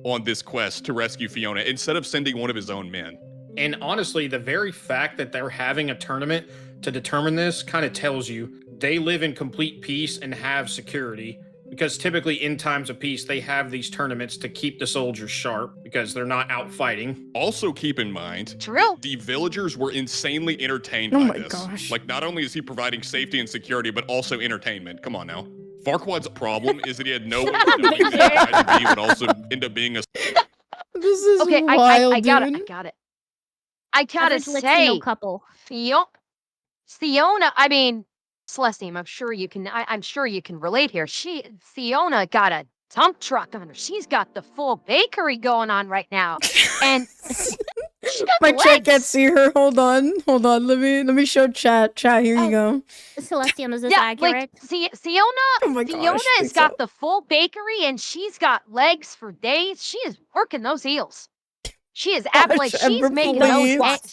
on this quest to rescue Fiona instead of sending one of his own men. And honestly, the very fact that they're having a tournament to determine this kind of tells you they live in complete peace and have security. Because typically in times of peace, they have these tournaments to keep the soldiers sharp because they're not out fighting. Also keep in mind, True. the villagers were insanely entertained Oh by my this. gosh. Like, not only is he providing safety and security, but also entertainment. Come on now. Farquaad's problem is that he had no one to know Big who this guy to be would also end up being a This is Okay, wild, I got it. dude. I got it. I gotta Average Latino say, couple. Fiona. I mean, Celestium. I'm sure you can. I'm sure you can relate here. Fiona got a dump truck on her. She's got the full bakery going on right now. And she got My the chat can't legs. see her. Hold on. Let me show chat. Chat, here you go. Celestium, is this Yeah, accurate? like Oh Fiona my gosh, has think got so. the full bakery and she's got legs for days. She is working those heels. She is Gosh, like she's Ember, making please. those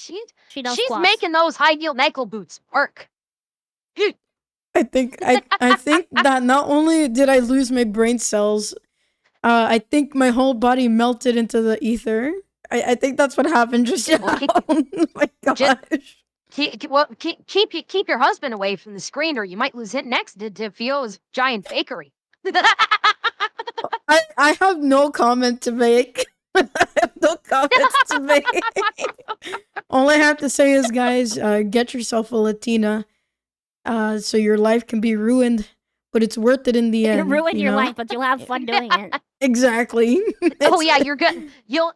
She does she's squats. making those high heel ankle boots work. I think that not only did I lose my brain cells, I think my whole body melted into the ether. I think that's what happened just now. Well, Oh my gosh. Keep your husband away from the screen, or you might lose it next to Fiona's giant bakery. I have no comment to make. I have no comments to make. All I have to say is, guys, get yourself a Latina, so your life can be ruined, but it's worth it in the It'll end. ruin you your know? life, but you'll have fun doing it. Exactly. Oh yeah, you're good. You'll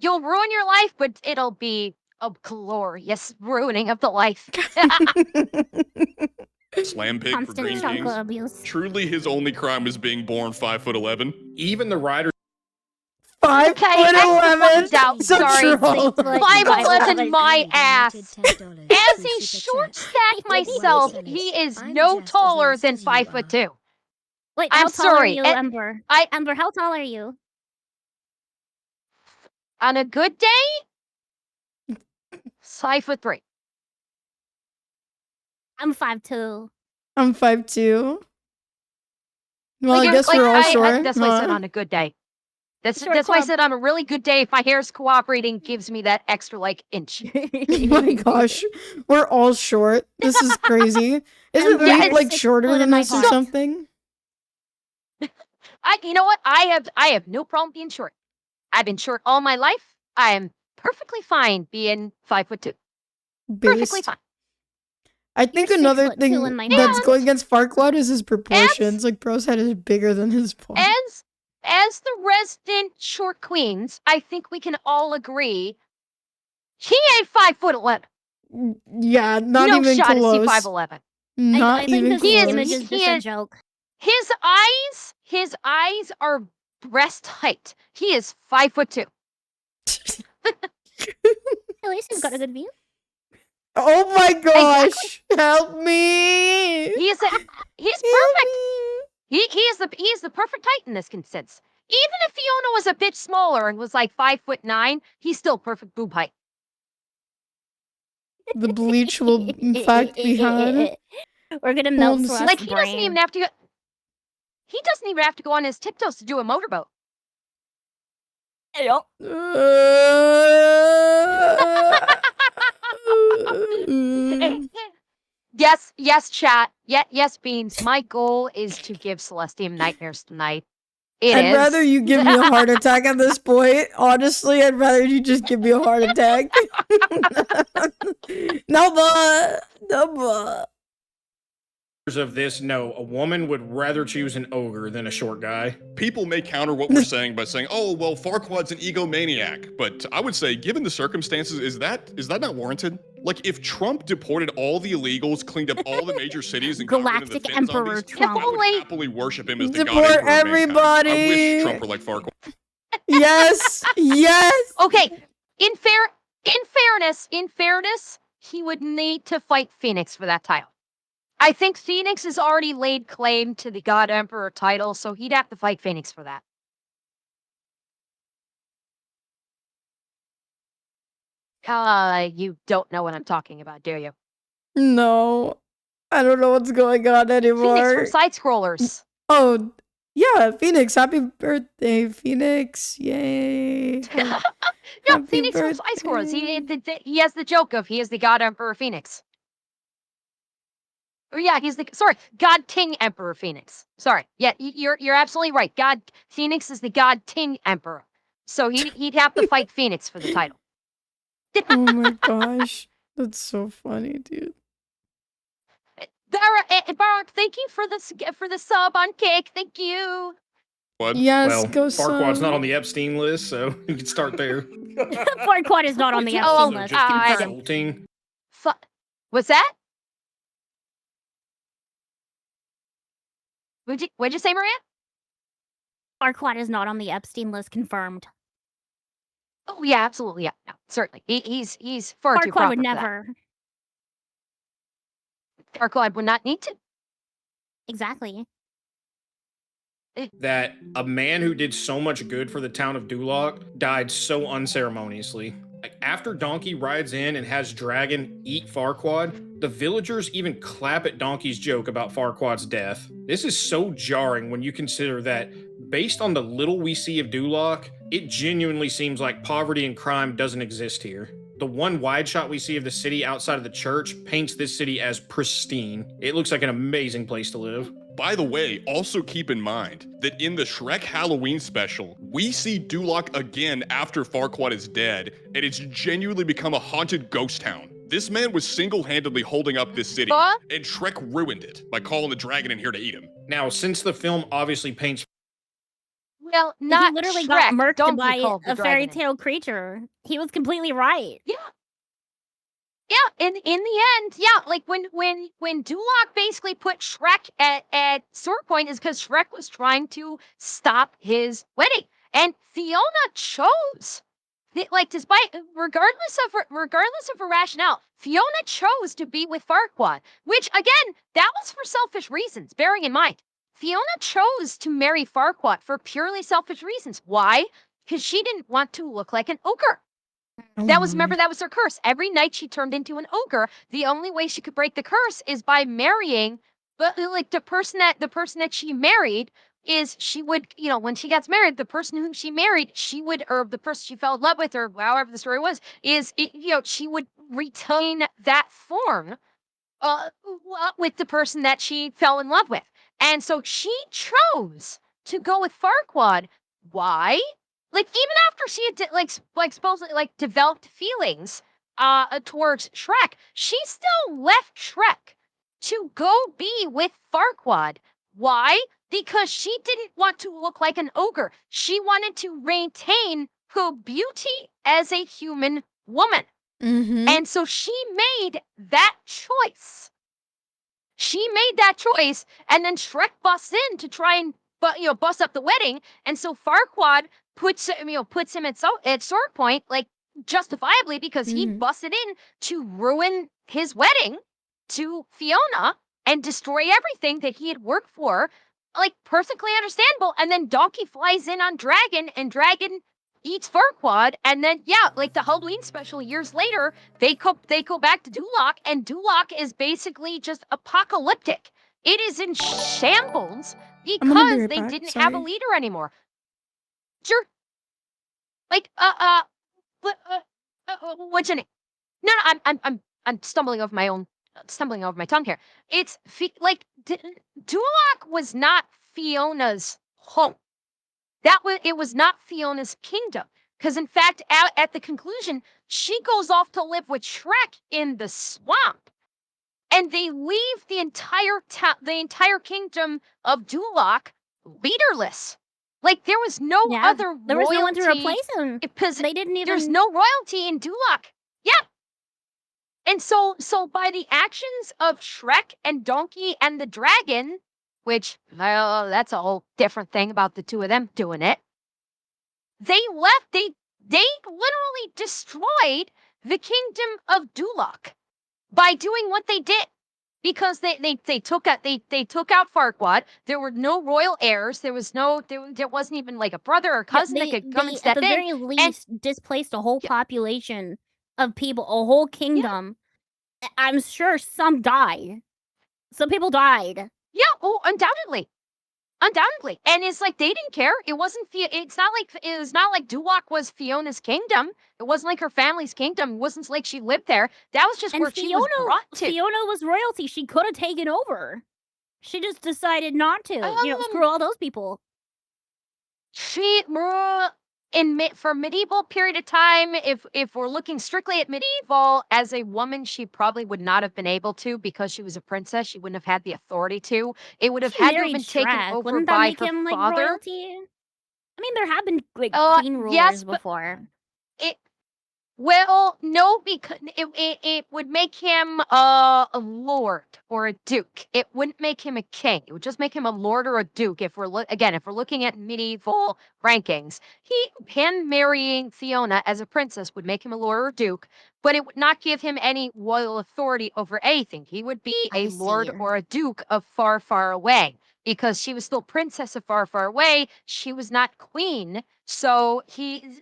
ruin your life, but it'll be a glorious ruining of the life. Slam pick for Constant Green chocolate Kings. abuse. Truly, his only crime was being born 5'11". Even the writer 5'11". X's out. So Sorry. troll. 5'11", my ass. As As a short stack myself, he is no taller than 5'2". Wait, I'm how tall are sorry, you, and Ember? I- Ember, how tall are you? On a good day, 5'3". I'm 5'2". I'm 5'2". Well, Like, I guess we're all short. That's why I said huh? on a good day. That's Short why I club. said on a really good day, if my hair's cooperating, gives me that extra inch. Oh my gosh, we're all short. This is crazy. Isn't Ember Yeah, Leaf is like 6 shorter foot than in my us or heart. something? You know what? I have no problem being short. I've been short all my life. I am perfectly fine being 5'2". Perfectly Based. fine. I think You're another 6'2" thing in my that's heart. going against Farquaad is his proportions. Like, bro's head is bigger than his body. As the resident short queens, I think we can all agree he ain't 5'11". Yeah, not No even shot is he close. 5'11". Not I think even this He is- close. image is just a joke. His eyes are breast height. He is 5'2". At least he's got a good view. Oh my gosh! Help me! He's perfect. He is the perfect height in this instance. Even if Fiona was a bit smaller and was like 5'9", he's still perfect boob height. The bleachable fact we had. We're gonna melt Hold Celeste's Like he brain. doesn't even have to. He doesn't even have to go on his tiptoes to do a motorboat. Yes, chat. Yes, Beans. My goal is to give Celestium nightmares tonight. I'd rather you give me a heart attack at this point. Honestly, I'd rather you just give me a heart attack. No more. of this, no, a woman would rather choose an ogre than a short guy. People may counter what we're saying by saying, "Oh, well, Farquaad's an egomaniac," but I would say, given the circumstances, is that not warranted? Like, if Trump deported all the illegals, cleaned up all the major cities, and got rid of the Galactic thin Emperor zombies, Trump. I would happily worship him as the Deport god emperor of mankind. everybody. I wish Trump were like Farquaad. Yes. Okay, in fairness, he would need to fight Phoenix for that title. I think Phoenix has already laid claim to the God Emperor title, so he'd have to fight Phoenix for that. You don't know what I'm talking about, do you? No, I don't know what's going on anymore. Phoenix from Side Scrollers. Oh, yeah, Phoenix. Happy birthday, Phoenix. Yay. No, Happy Phoenix from Side Scrollers. He has the joke of he is the God Emperor Phoenix. Or yeah, he's the God King Emperor Phoenix. Sorry. Yeah, you're absolutely right. God Phoenix is the God King Emperor. So he'd have to fight Phoenix for the title. Oh my gosh. That's so funny, dude. Barak, thank you for the sub on Cake. Thank you. What? Yes, Well, go Farquaad's son. not on the Epstein list, so you can start there. Farquaad is not on the Oh, Epstein So list. just I- insulting. What's that? What'd you say, Maria? Farquaad is not on the Epstein list, confirmed. Oh yeah, absolutely, yeah, no, certainly. He's far too Farquaad proper would for that. never. Farquaad would not need to. Exactly. That a man who did so much good for the town of Duloc died so unceremoniously. Like, after Donkey rides in and has Dragon eat Farquaad, the villagers even clap at Donkey's joke about Farquaad's death. This is so jarring when you consider that, based on the little we see of Duloc, it genuinely seems like poverty and crime doesn't exist here. The one wide shot we see of the city outside of the church paints this city as pristine. It looks like an amazing place to live. By the way, also keep in mind that in the Shrek Halloween special, we see Duloc again after Farquaad is dead, and it's genuinely become a haunted ghost town. This man was single-handedly holding up this city, and Shrek ruined it by calling the dragon in here to eat him. Now, since the film obviously paints Well, not he literally Shrek, got murked Donkey by called the a fairy dragon in. tale creature. He was completely right. Yeah. Yeah, in the end, yeah, like when Duloc basically put Shrek at sword point is because Shrek was trying to stop his wedding, and Fiona chose, like, despite regardless of her rationale, Fiona chose to be with Farquaad, which again, that was for selfish reasons. Bearing in mind, Fiona chose to marry Farquaad for purely selfish reasons. Why? Because she didn't want to look like an ogre. That was, remember, that was her curse. Every night she turned into an ogre. The only way she could break the curse is by marrying, but like the person that she married is, she would, when she gets married, the person whom she married, she would, or the person she fell in love with, or however the story was, is, she would retain that form with the person that she fell in love with. And so she chose to go with Farquaad. Why? Like, even after she had like supposedly like developed feelings towards Shrek, she still left Shrek to go be with Farquaad. Why? Because she didn't want to look like an ogre. She wanted to maintain her beauty as a human woman. And so she made that choice. And then Shrek busts in to try and bust up the wedding. And so Farquaad puts him at sword point, like, justifiably, because he busted in to ruin his wedding to Fiona and destroy everything that he had worked for. Like, perfectly understandable. And then Donkey flies in on Dragon, and Dragon eats Farquaad, and then like the Halloween special years later, they go back to Duloc, and Duloc is basically just apocalyptic. It is in shambles because they didn't have a leader anymore. Sure. Like what's your name? No, I'm stumbling over my tongue here. It's like Duloc was not Fiona's home. It was not Fiona's kingdom, because in fact, at the conclusion, she goes off to live with Shrek in the swamp, and they leave the entire kingdom of Duloc leaderless. Like, there was no other royalty. There was no one to replace him. They didn't even. There's no royalty in Duloc. Yeah. And so by the actions of Shrek and Donkey and the dragon, which, well, that's a whole different thing about the two of them doing it. They literally destroyed the kingdom of Duloc by doing what they did, because they took out Farquaad. There were no royal heirs. There wasn't even like a brother or cousin that could come and step in. At the very least, displaced a whole population of people, a whole kingdom. Yeah. I'm sure some died. Some people died. Yeah, undoubtedly. And it's like, they didn't care. It was not like Duloc was Fiona's kingdom. It wasn't like her family's kingdom. It wasn't like she lived there. That was just where she was brought to. Fiona was royalty. She could have taken over. She just decided not to. Screw all those people. For medieval period of time, if we're looking strictly at medieval, as a woman, she probably would not have been able to, because she was a princess. She wouldn't have had the authority to. It would have had to have been taken over Wouldn't by that make her him, like, father. royalty? I mean, there have been queen rulers before. Well, no, because it would make him a lord or a duke. It wouldn't make him a king. It would just make him a lord or a duke. If we're looking at medieval rankings, him marrying Fiona as a princess would make him a lord or duke, but it would not give him any royal authority over anything. He would be I a lord see. or a duke of Far, Far Away because she was still princess of Far, Far Away. She was not queen. So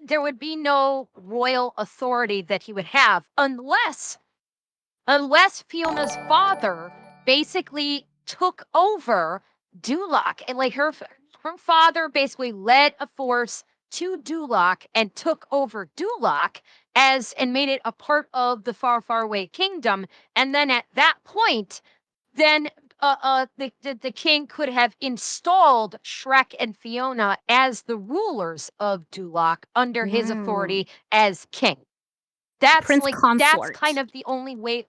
there would be no royal authority that he would have unless Fiona's father basically took over Duloc and like her father basically led a force to Duloc and took over Duloc and made it a part of the Far, Far Away kingdom. And then at that point, then the king could have installed Shrek and Fiona as the rulers of Duloc under his authority as king. That's Prince that's consort. kind of the only way.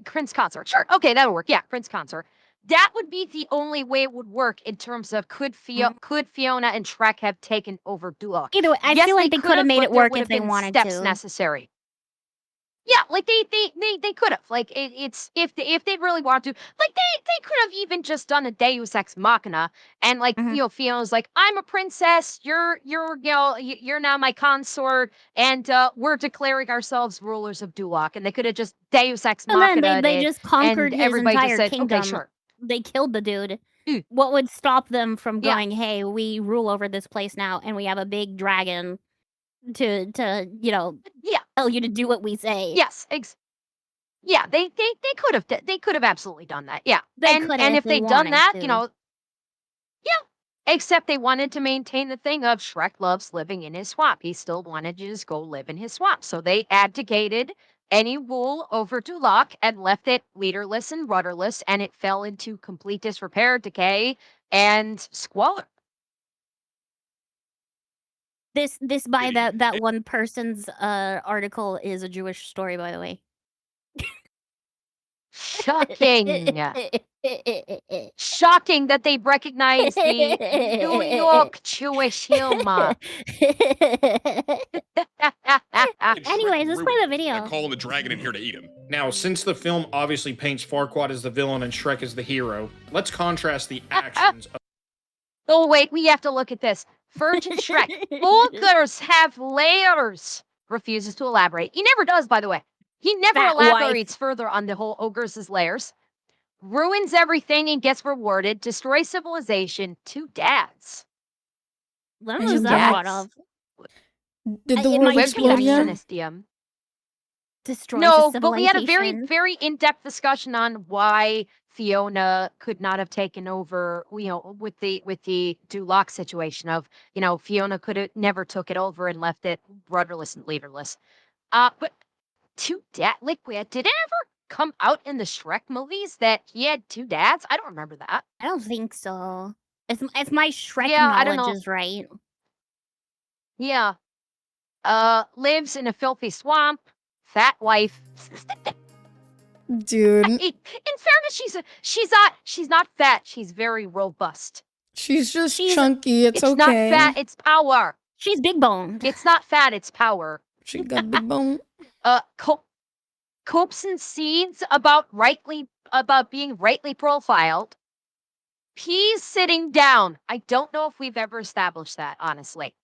Prince consort, sure, okay, that'll work. Yeah, Prince consort. That would be the only way it would work in terms of could Fiona and Shrek have taken over Duloc? Either way, I Yes, feel like they could have made but it there work would if have they been wanted steps to. necessary. Yeah, like they could have. Like it's if they really wanted to, like they could have even just done a Deus Ex Machina and like Fiona's like, I'm a princess, you're you're now my consort, and we're declaring ourselves rulers of Duloc, and they could have just Deus Ex And then Machina they it, just conquered and his everybody just entire said, okay, kingdom. sure. They killed the dude. Mm. What would stop them from Yeah. going, hey, we rule over this place now and we have a big dragon to Yeah. tell you to do what we say? Yes. Yeah, they could have absolutely done that. Yeah. They could have And if if they they'd done wanted that, to. yeah. Except they wanted to maintain the thing of Shrek loves living in his swamp. He still wanted to just go live in his swamp. So they abdicated any rule over Duloc and left it leaderless and rudderless, and it fell into complete disrepair, decay, and squalor. This by Shitty. that one person's article is a Jewish story, by the way. Shocking. Shocking that they recognize the New York Jewish humor. Anyways, let's play the By video. calling the dragon in here to eat him. Now, since the film obviously paints Farquaad as the villain and Shrek as the hero, let's contrast the actions of Oh, wait, we have to look at this. Virgin Shrek. Ogres have layers. Refuses to elaborate. He never does, by the way. He never Fat wife. elaborates further on the whole ogres' layers. Ruins everything and gets rewarded. Destroys civilization. 2 dads. When And was the that thought dads. of? Did the It world might explode be yet? Celestium. Destroys No, the but we had a civilization. very in-depth discussion on why Fiona could not have taken over, with the Duloc situation of, Fiona could have never took it over and left it rudderless and leaderless. But Liquid, did it ever come out in the Shrek movies that he had 2 dads? I don't remember that. I don't think so. It's my Shrek Yeah, I don't knowledge know. is right. Yeah. Lives in a filthy swamp. Fat wife. Dude, In fairness, she's not fat. She's very robust. she's just She's- chunky. It's It's not okay. fat. It's power. She's big boned. It's not fat. It's power. She got big bone. Copes and seeds about being rightly profiled. Peas sitting down. I don't know if we've ever established that, honestly.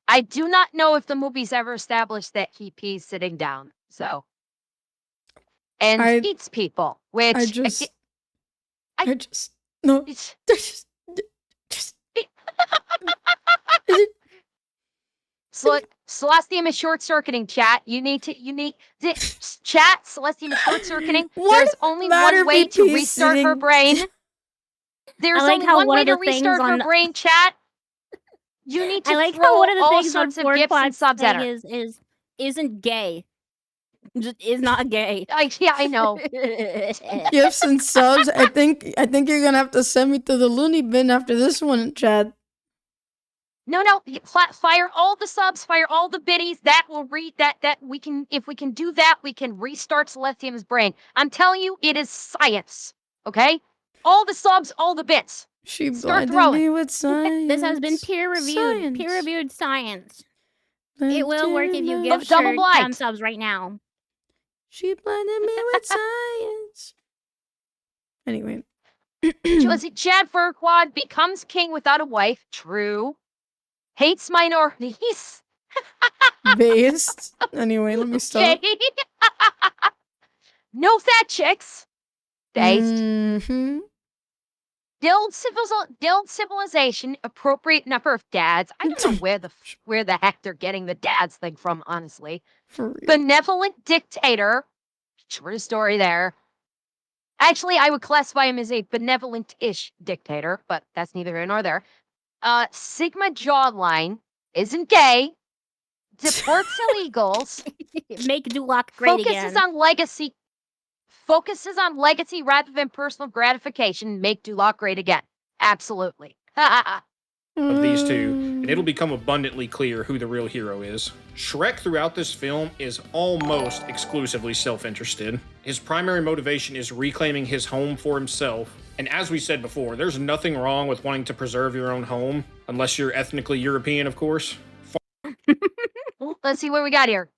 I do not know if the movie's ever established that he pees sitting down. So, and eats people, which I just it's- Celestium is short circuiting, chat. You need chat. Celestium is short circuiting. Why There's does only matter one way be to peas restart her sitting? brain. There's I like only how one one way of to the things restart her on- brain, chat. You need to I like throw how one of the all things on sorts of gifts and Farquaad's subs at thing her. isn't gay. Just is not gay. I know. Gifts and subs. I think you're gonna have to send me to the loony bin after this one, Chad. No. Fire all the subs. Fire all the biddies. That will read that we can. If we can do that, we can restart Celestium's brain. I'm telling you, it is science. Okay. All the subs, all the bits. She Start blinded throwing. me with science. This has been peer reviewed. Science. Peer reviewed science. It will work if you give Double her blind. 10 subs right now. She blinded me with science. Anyway. Chad Farquaad becomes king without a wife. True. Hates minorities. Based. Anyway, let me stop. Okay. No fat chicks. Based. Mm-hmm. Build civilization. Appropriate number of dads. I don't know where the heck they're getting the dads thing from, honestly. For real. Benevolent dictator. Short story there. Actually, I would classify him as a benevolent-ish dictator, but that's neither here nor there. Sigma jawline. Isn't gay. Deports illegals. Make Duloc great again. Focuses on legacy rather than personal gratification. Make Duloc great again. Absolutely. Of these two, and it'll become abundantly clear who the real hero is. Shrek throughout this film is almost exclusively self-interested. His primary motivation is reclaiming his home for himself, and as we said before, there's nothing wrong with wanting to preserve your own home, unless you're ethnically European, of course. Let's see what we got here.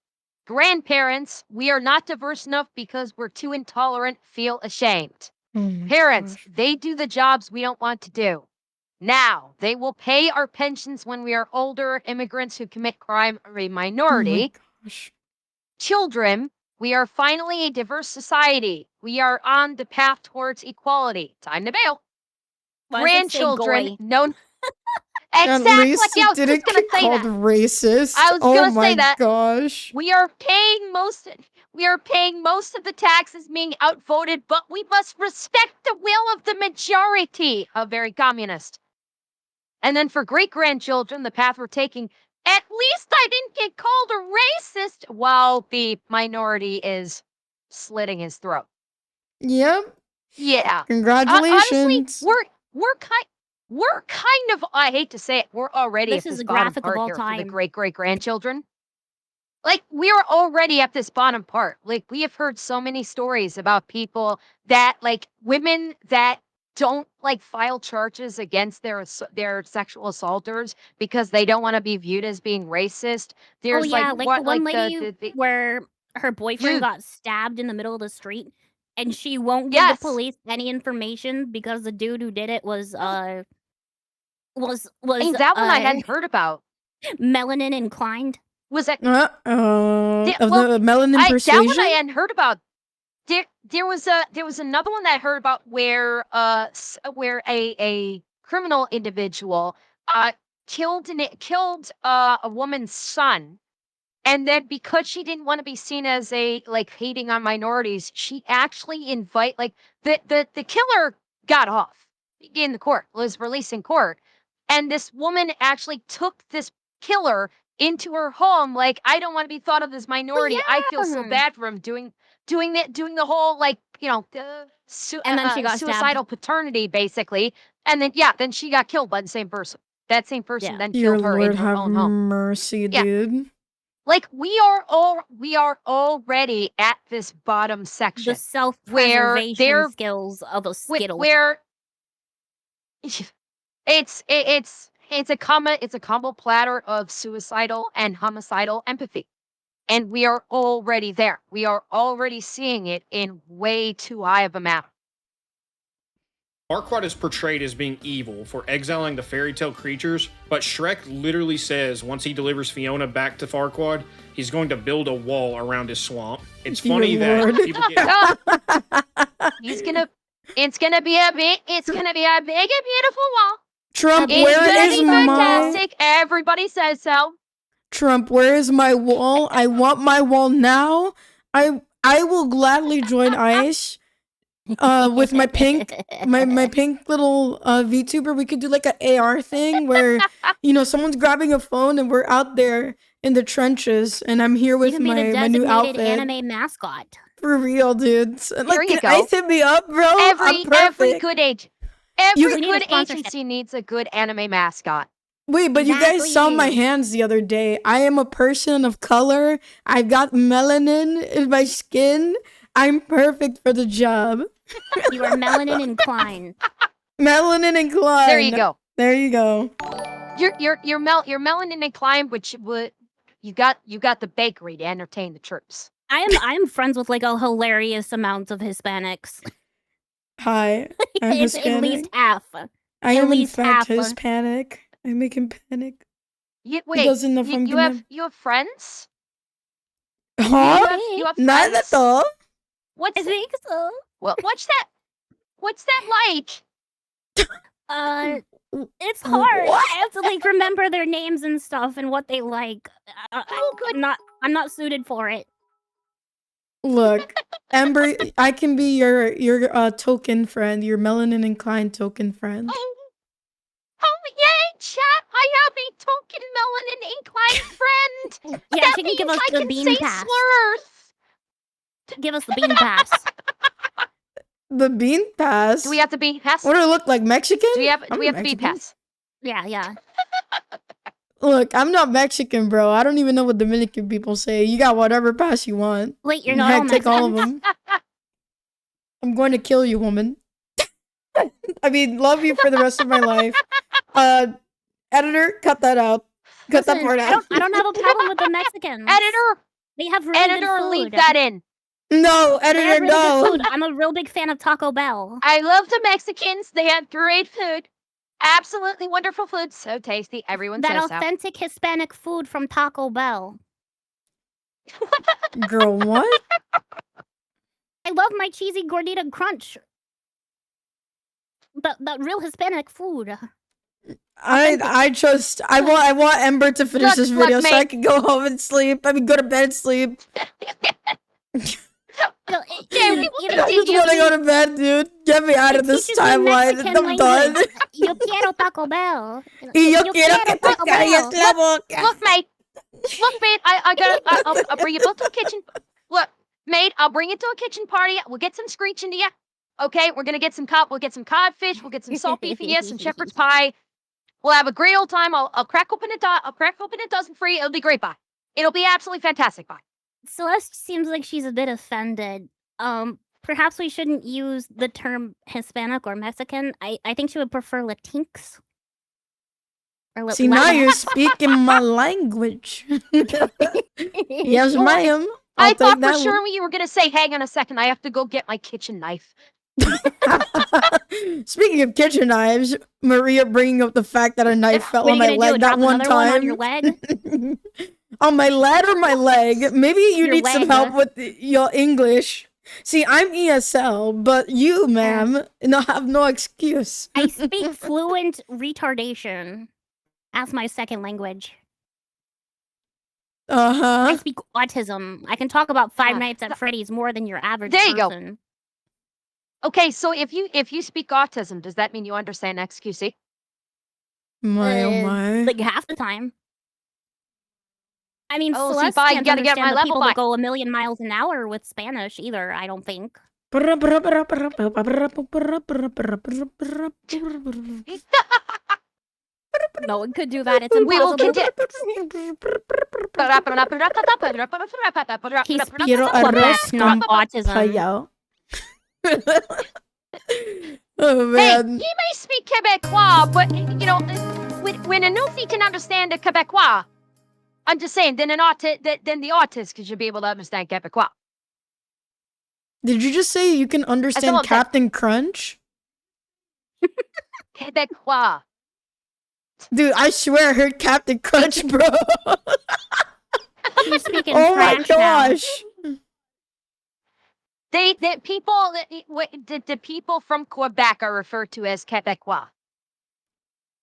Grandparents, we are not diverse enough because we're too intolerant, feel ashamed. Oh my Parents, gosh. they do the jobs we don't want to do. Now, they will pay our pensions when we are older. Immigrants who commit crime are a minority. Oh my gosh. Children, we are finally a diverse society. We are on the path towards equality. Time to bail. Why does it say Grandchildren, goy? no. At Exactly. least Yeah, I it was didn't just gonna get say called that. racist. I was oh gonna my say that. gosh. We are paying most of the taxes being outvoted, but we must respect the will of the majority. How very communist. And then for great-grandchildren, the path we're taking, at least I didn't get called a racist while the minority is slitting his throat. Yep. Yeah. Congratulations. Honestly, we're kind of, I hate to say it, we're already This at is this the bottom graphic of part all here for the time. great-great-grandchildren. Like, we are already at this bottom part. Like, we have heard so many stories about people that, like, women that don't, like, file charges against their sexual assaulters because they don't want to be viewed as being racist. There's, Oh yeah, like the one lady the where her boyfriend Dude. got stabbed in the middle of the street, and she won't give Yes. the police any information because the dude who did it was Hey, that one I hadn't heard about. melanin inclined. Was it? Of well, the melanin That persuasion? one I hadn't heard about. There was another one that I heard about where a criminal individual killed a woman's son, and then because she didn't want to be seen as a hating on minorities, she actually the killer got off in the court, was released in court, and this woman actually took this killer into her home. Like, I don't want to be thought of as minority. I feel so yeah. bad for him doing the whole And then she got suicidal stabbed. paternity, basically. And then she got killed by the same person. That same person Yeah. then Dear killed her Lord, in her have own home. mercy, Yeah. dude. Like, we are already at this bottom section The self-preservation they're- skills of a skittle. where it's a combo platter of suicidal and homicidal empathy. And we are already there. We are already seeing it in way too high of a manner. Farquaad is portrayed as being evil for exiling the fairy tale creatures, but Shrek literally says once he delivers Fiona back to Farquaad, he's going to build a wall around his swamp. It's Dear funny Lord. that people get It's gonna be a big and beautiful wall. Trump, It's where gonna is be my fantastic. Everybody says so. Trump, where is my wall? I want my wall now. I will gladly join ICE. With my pink my pink little VTuber, we could do like an AR thing where someone's grabbing a phone and we're out there in the trenches and I'm here You with can be the my new designated outfit. anime mascot. For real, dude. There you Can go. ICE hit me up, bro? I'm Every perfect. good We need a good sponsorship. agency needs a good anime mascot. Wait, but you guys saw my Exactly. hands the other day. I am a person of color. I've got melanin in my skin. I'm perfect for the job. You are melanin inclined. Melanin inclined. There you go. There you go. You're melanin inclined, which would you got the bakery to entertain the troops. I'm friends with like a hilarious amount of Hispanics. Hi, I'm It's at least Hispanic. half. I am in least fact half. Hispanic. I make him panic. Wait, doesn't know if I'm gonna- you have friends? Huh? You have Not friends? at all. What's I think so. what's that? What's that like? It's hard. What? I have to like remember their names and stuff and what they like. Oh, good. I'm not suited for it. Look, Ember, I can be your token friend, your melanin inclined token friend. Oh yay, chat! I have a token melanin inclined friend. Yeah, that she can means give us I the can bean say pass. slurs. Give us the bean pass. The bean pass. Do we have the bean pass? What do I look like, Mexican? Do we have I'm the bean Mexican. pass? Yeah. Look, I'm not Mexican, bro. I don't even know what Dominican people say. You got whatever pass you want. Wait, you're not all Heck, take all of Mexican? them. I'm going to kill you, woman. I mean, love you for the rest of my life. Editor, cut that out. Cut that Listen, part out. I don't have a problem with the Mexicans. Editor, They have really good food. leave that in. No, They have editor, really no. good food. I'm a real big fan of Taco Bell. I love the Mexicans. They have great food. Absolutely wonderful food. So tasty. Everyone That says so. authentic Hispanic food from Taco Bell. Girl, what? I love my cheesy gordita crunch. The real Hispanic food. I want Ember to finish this Look, video so I mate. can go home and sleep. I mean, go to bed and sleep. No, I just want to go to bed, dude. Get me out of this timeline. I'm done. Yo quiero Taco Bell. Y yo quiero que te Taco calles Bell. la boca. Look, mate. Look, mate. I'll bring you both to a kitchen. Look, mate. I'll bring you to a kitchen party. We'll get some screeching to you. Okay, we're gonna get some We'll get some codfish. We'll get some salt beef and some shepherd's pie. We'll have a great old time. I'll crack open a dozen for you. It'll be great. Bye. It'll be absolutely fantastic. Bye. Celeste seems like she's a bit offended. Perhaps we shouldn't use the term Hispanic or Mexican. I think she would prefer Latinx. Or See, now you're speaking my language. Yes, ma'am. I I'll thought take for that sure you were gonna say, "Hang on a second. I have to go get my kitchen knife." one. Speaking of kitchen knives, Maria bringing up the fact that a knife fell What on are my you gonna leg do? that Drop one another one on time. your leg? On my leg or my leg? Maybe you Your need some leg. help with your English. See, I'm ESL, but you, ma'am, have no excuse. I speak fluent retardation as my second language. I Uh-huh. speak autism. I can talk about Five Ah, Nights at Freddy's more than your average There you go. person. Okay, so if you speak autism, does that mean you understand XQC? My, oh Uh, my. Like half the time. I mean, Oh, see, Celeste bye, you can't gotta get understand my the level people back. that go a million miles an hour with Spanish either, I don't think. No one could do that. It's We will impossible. He's Quiero arroz not con autism. Payao. Oh Hey, man. he may speak Quebecois, but when a Newfie can understand the Quebecois, I'm just saying, then the autist should be able to understand Quebecois. Did you just say you can all I'm understand saying. Captain Crunch? Quebecois. Dude, I swear I heard Captain Crunch, bro. He's speaking Oh my French now. gosh. The people from Quebec are referred to as Quebecois.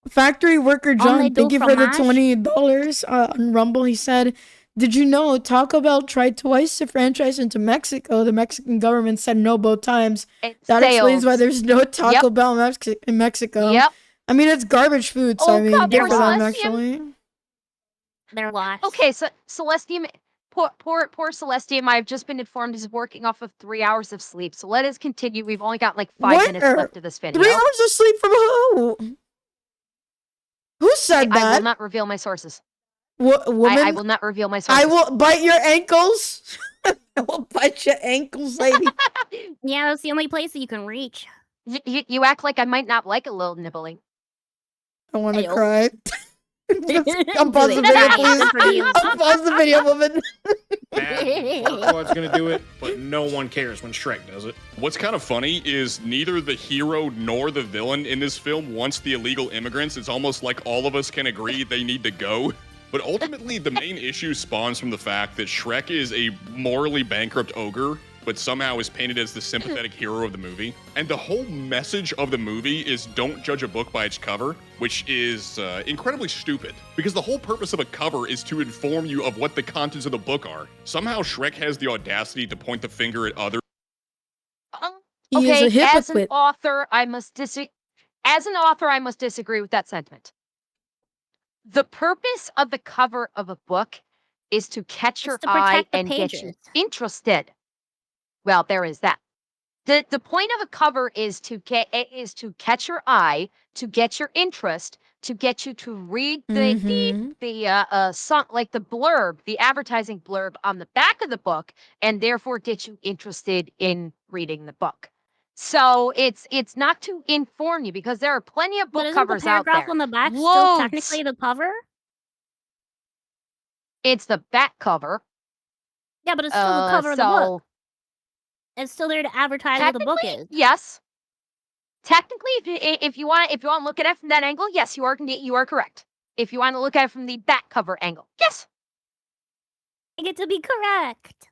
Factory worker John, Omelette thank du you for the fromage. $20 on Rumble. He said, "Did you know Taco Bell tried twice to franchise into Mexico? The Mexican government said no both times. It's That explains why sales. there's no Taco Yep. Bell in Mexico. Yep. I mean, it's garbage food, so Oh, I mean, God, good poor for them Celestium. actually. They're lost. Okay, so Celestium, poor Celestium, I've just been informed is working off of 3 hours of sleep. So let us continue. We've only got like 5 minutes Where? left of this video. 3 hours of sleep from who? Who said I will that? not reveal my sources. Woman? I will not reveal my sources. I will bite your ankles. I will bite your ankles, lady. Yeah, that's the only place that you can reach. You act like I might not like a little nibbling. I want to Ayo. cry. Unpause the video, please. Unpause the video, woman. Farquaad's gonna do it, but no one cares when Shrek does it. What's kind of funny is neither the hero nor the villain in this film wants the illegal immigrants. It's almost like all of us can agree they need to go. But ultimately, the main issue spawns from the fact that Shrek is a morally bankrupt ogre, but somehow is painted as the sympathetic hero of the movie. And the whole message of the movie is don't judge a book by its cover, which is incredibly stupid. Because the whole purpose of a cover is to inform you of what the contents of the book are. Somehow Shrek has the audacity to point the finger at others. He is a Okay, as an hypocrite. author, I must disagree. As an author, I must disagree with that sentiment. The purpose of the cover of a book is to catch your to eye protect the and get you pages. interested. Well, there is that. The point of a cover is to catch your eye, to get your interest, to get you to read the song, like the blurb, the advertising blurb on the back of the book, and therefore get you interested in reading the book. So it's not to inform you, because there are plenty of But book isn't covers the out paragraph there. on the back still Loads. technically the cover? It's the back cover. Yeah, but it's still the cover of the so book. It's still there to advertise what the book is. yes. Technically, if you want to look at it from that angle, yes, you are correct. If you want to look at it from the back cover angle, yes. I get to be correct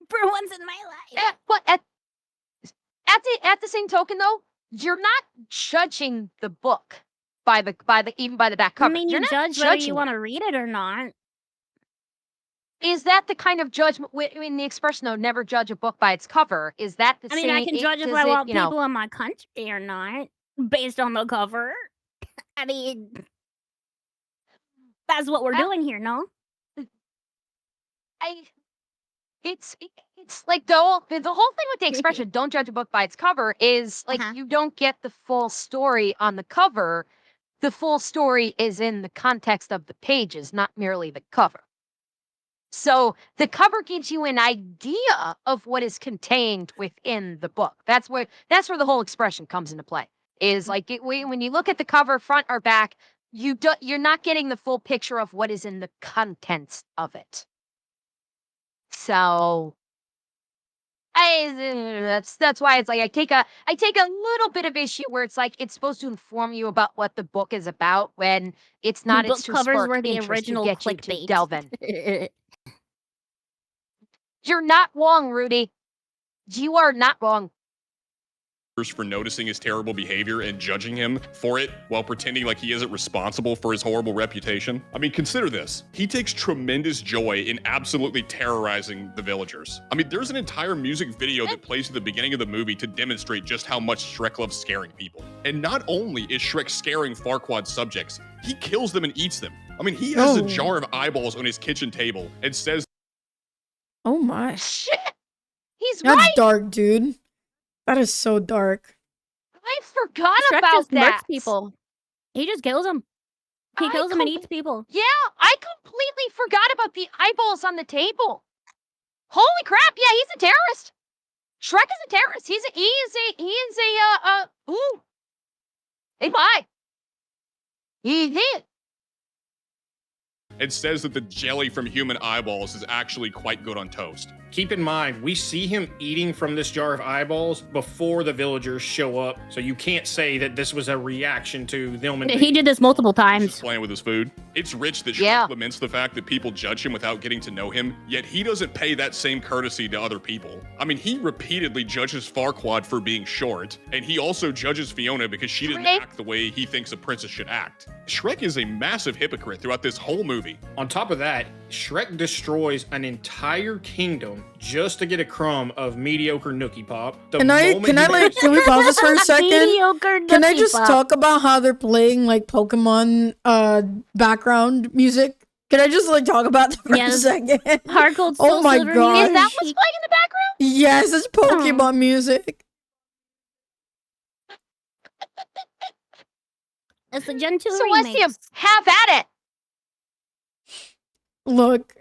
for once in my life. But at the same token, though, you're not judging the book by the back cover. I mean, You're you not judge whether judging you it. want to read it or not. Is that the kind of judgment in the expression, though, never judge a book by its cover? Is that the I same? mean, I can judge if does I it, want you know, people in my country or not, based on the cover. I mean, that's what we're doing here, no? It's like the whole thing with the expression "don't judge a book by its cover" is like Uh-huh. you don't get the full story on the cover. The full story is in the context of the pages, not merely the cover. So the cover gives you an idea of what is contained within the book. That's where the whole expression comes into play. Is like when you look at the cover, front or back, you're not getting the full picture of what is in the contents of it. So that's why it's like I take a little bit of issue where it's like it's supposed to inform you about what the book is about when it's not. The It's book to covers spark were the interest, to original get you to clickbait. delve in. You're not wrong, Rudy. You are not wrong. For noticing his terrible behavior and judging him for it while pretending like he isn't responsible for his horrible reputation. I mean, consider this. He takes tremendous joy in absolutely terrorizing the villagers. I mean, there's an entire music video that plays at the beginning of the movie to demonstrate just how much Shrek loves scaring people. And not only is Shrek scaring Farquaad's subjects, he kills them and eats them. I mean, he has a jar of eyeballs on his kitchen table and says, Oh my. Shit! He's That's right! dark, dude. That is so dark. I forgot Shrek about just that. murks people. He just kills them. He kills them and eats people. Yeah, I completely forgot about the eyeballs on the table. Holy crap! Yeah, he's a terrorist. Shrek is a terrorist. He is a ooh. Hey, bye. He did. and says that the jelly from human eyeballs is actually quite good on toast. Keep in mind, we see him eating from this jar of eyeballs before the villagers show up, so you can't say that this was a reaction to them. He did this multiple He's times. just playing with his food. It's rich that Shrek Yeah. laments the fact that people judge him without getting to know him, yet he doesn't pay that same courtesy to other people. I mean, he repeatedly judges Farquaad for being short, and he also judges Fiona because she didn't Right. act the way he thinks a princess should act. Shrek is a massive hypocrite throughout this whole movie. On top of that, Shrek destroys an entire kingdom just to get a crumb of mediocre Nookie Pop. The Can I moment he like can we pause this for a second? Mediocre Can I Nookie just Pop. talk about how they're playing like Pokemon background music? Can I just like talk about that for a Yes. second? Hardcold Oh Soul my Silver God. Is Music. that what's playing in the background? Yes, it's Pokemon music. It's the Gen 2 Celestium, remix. have at it. Look.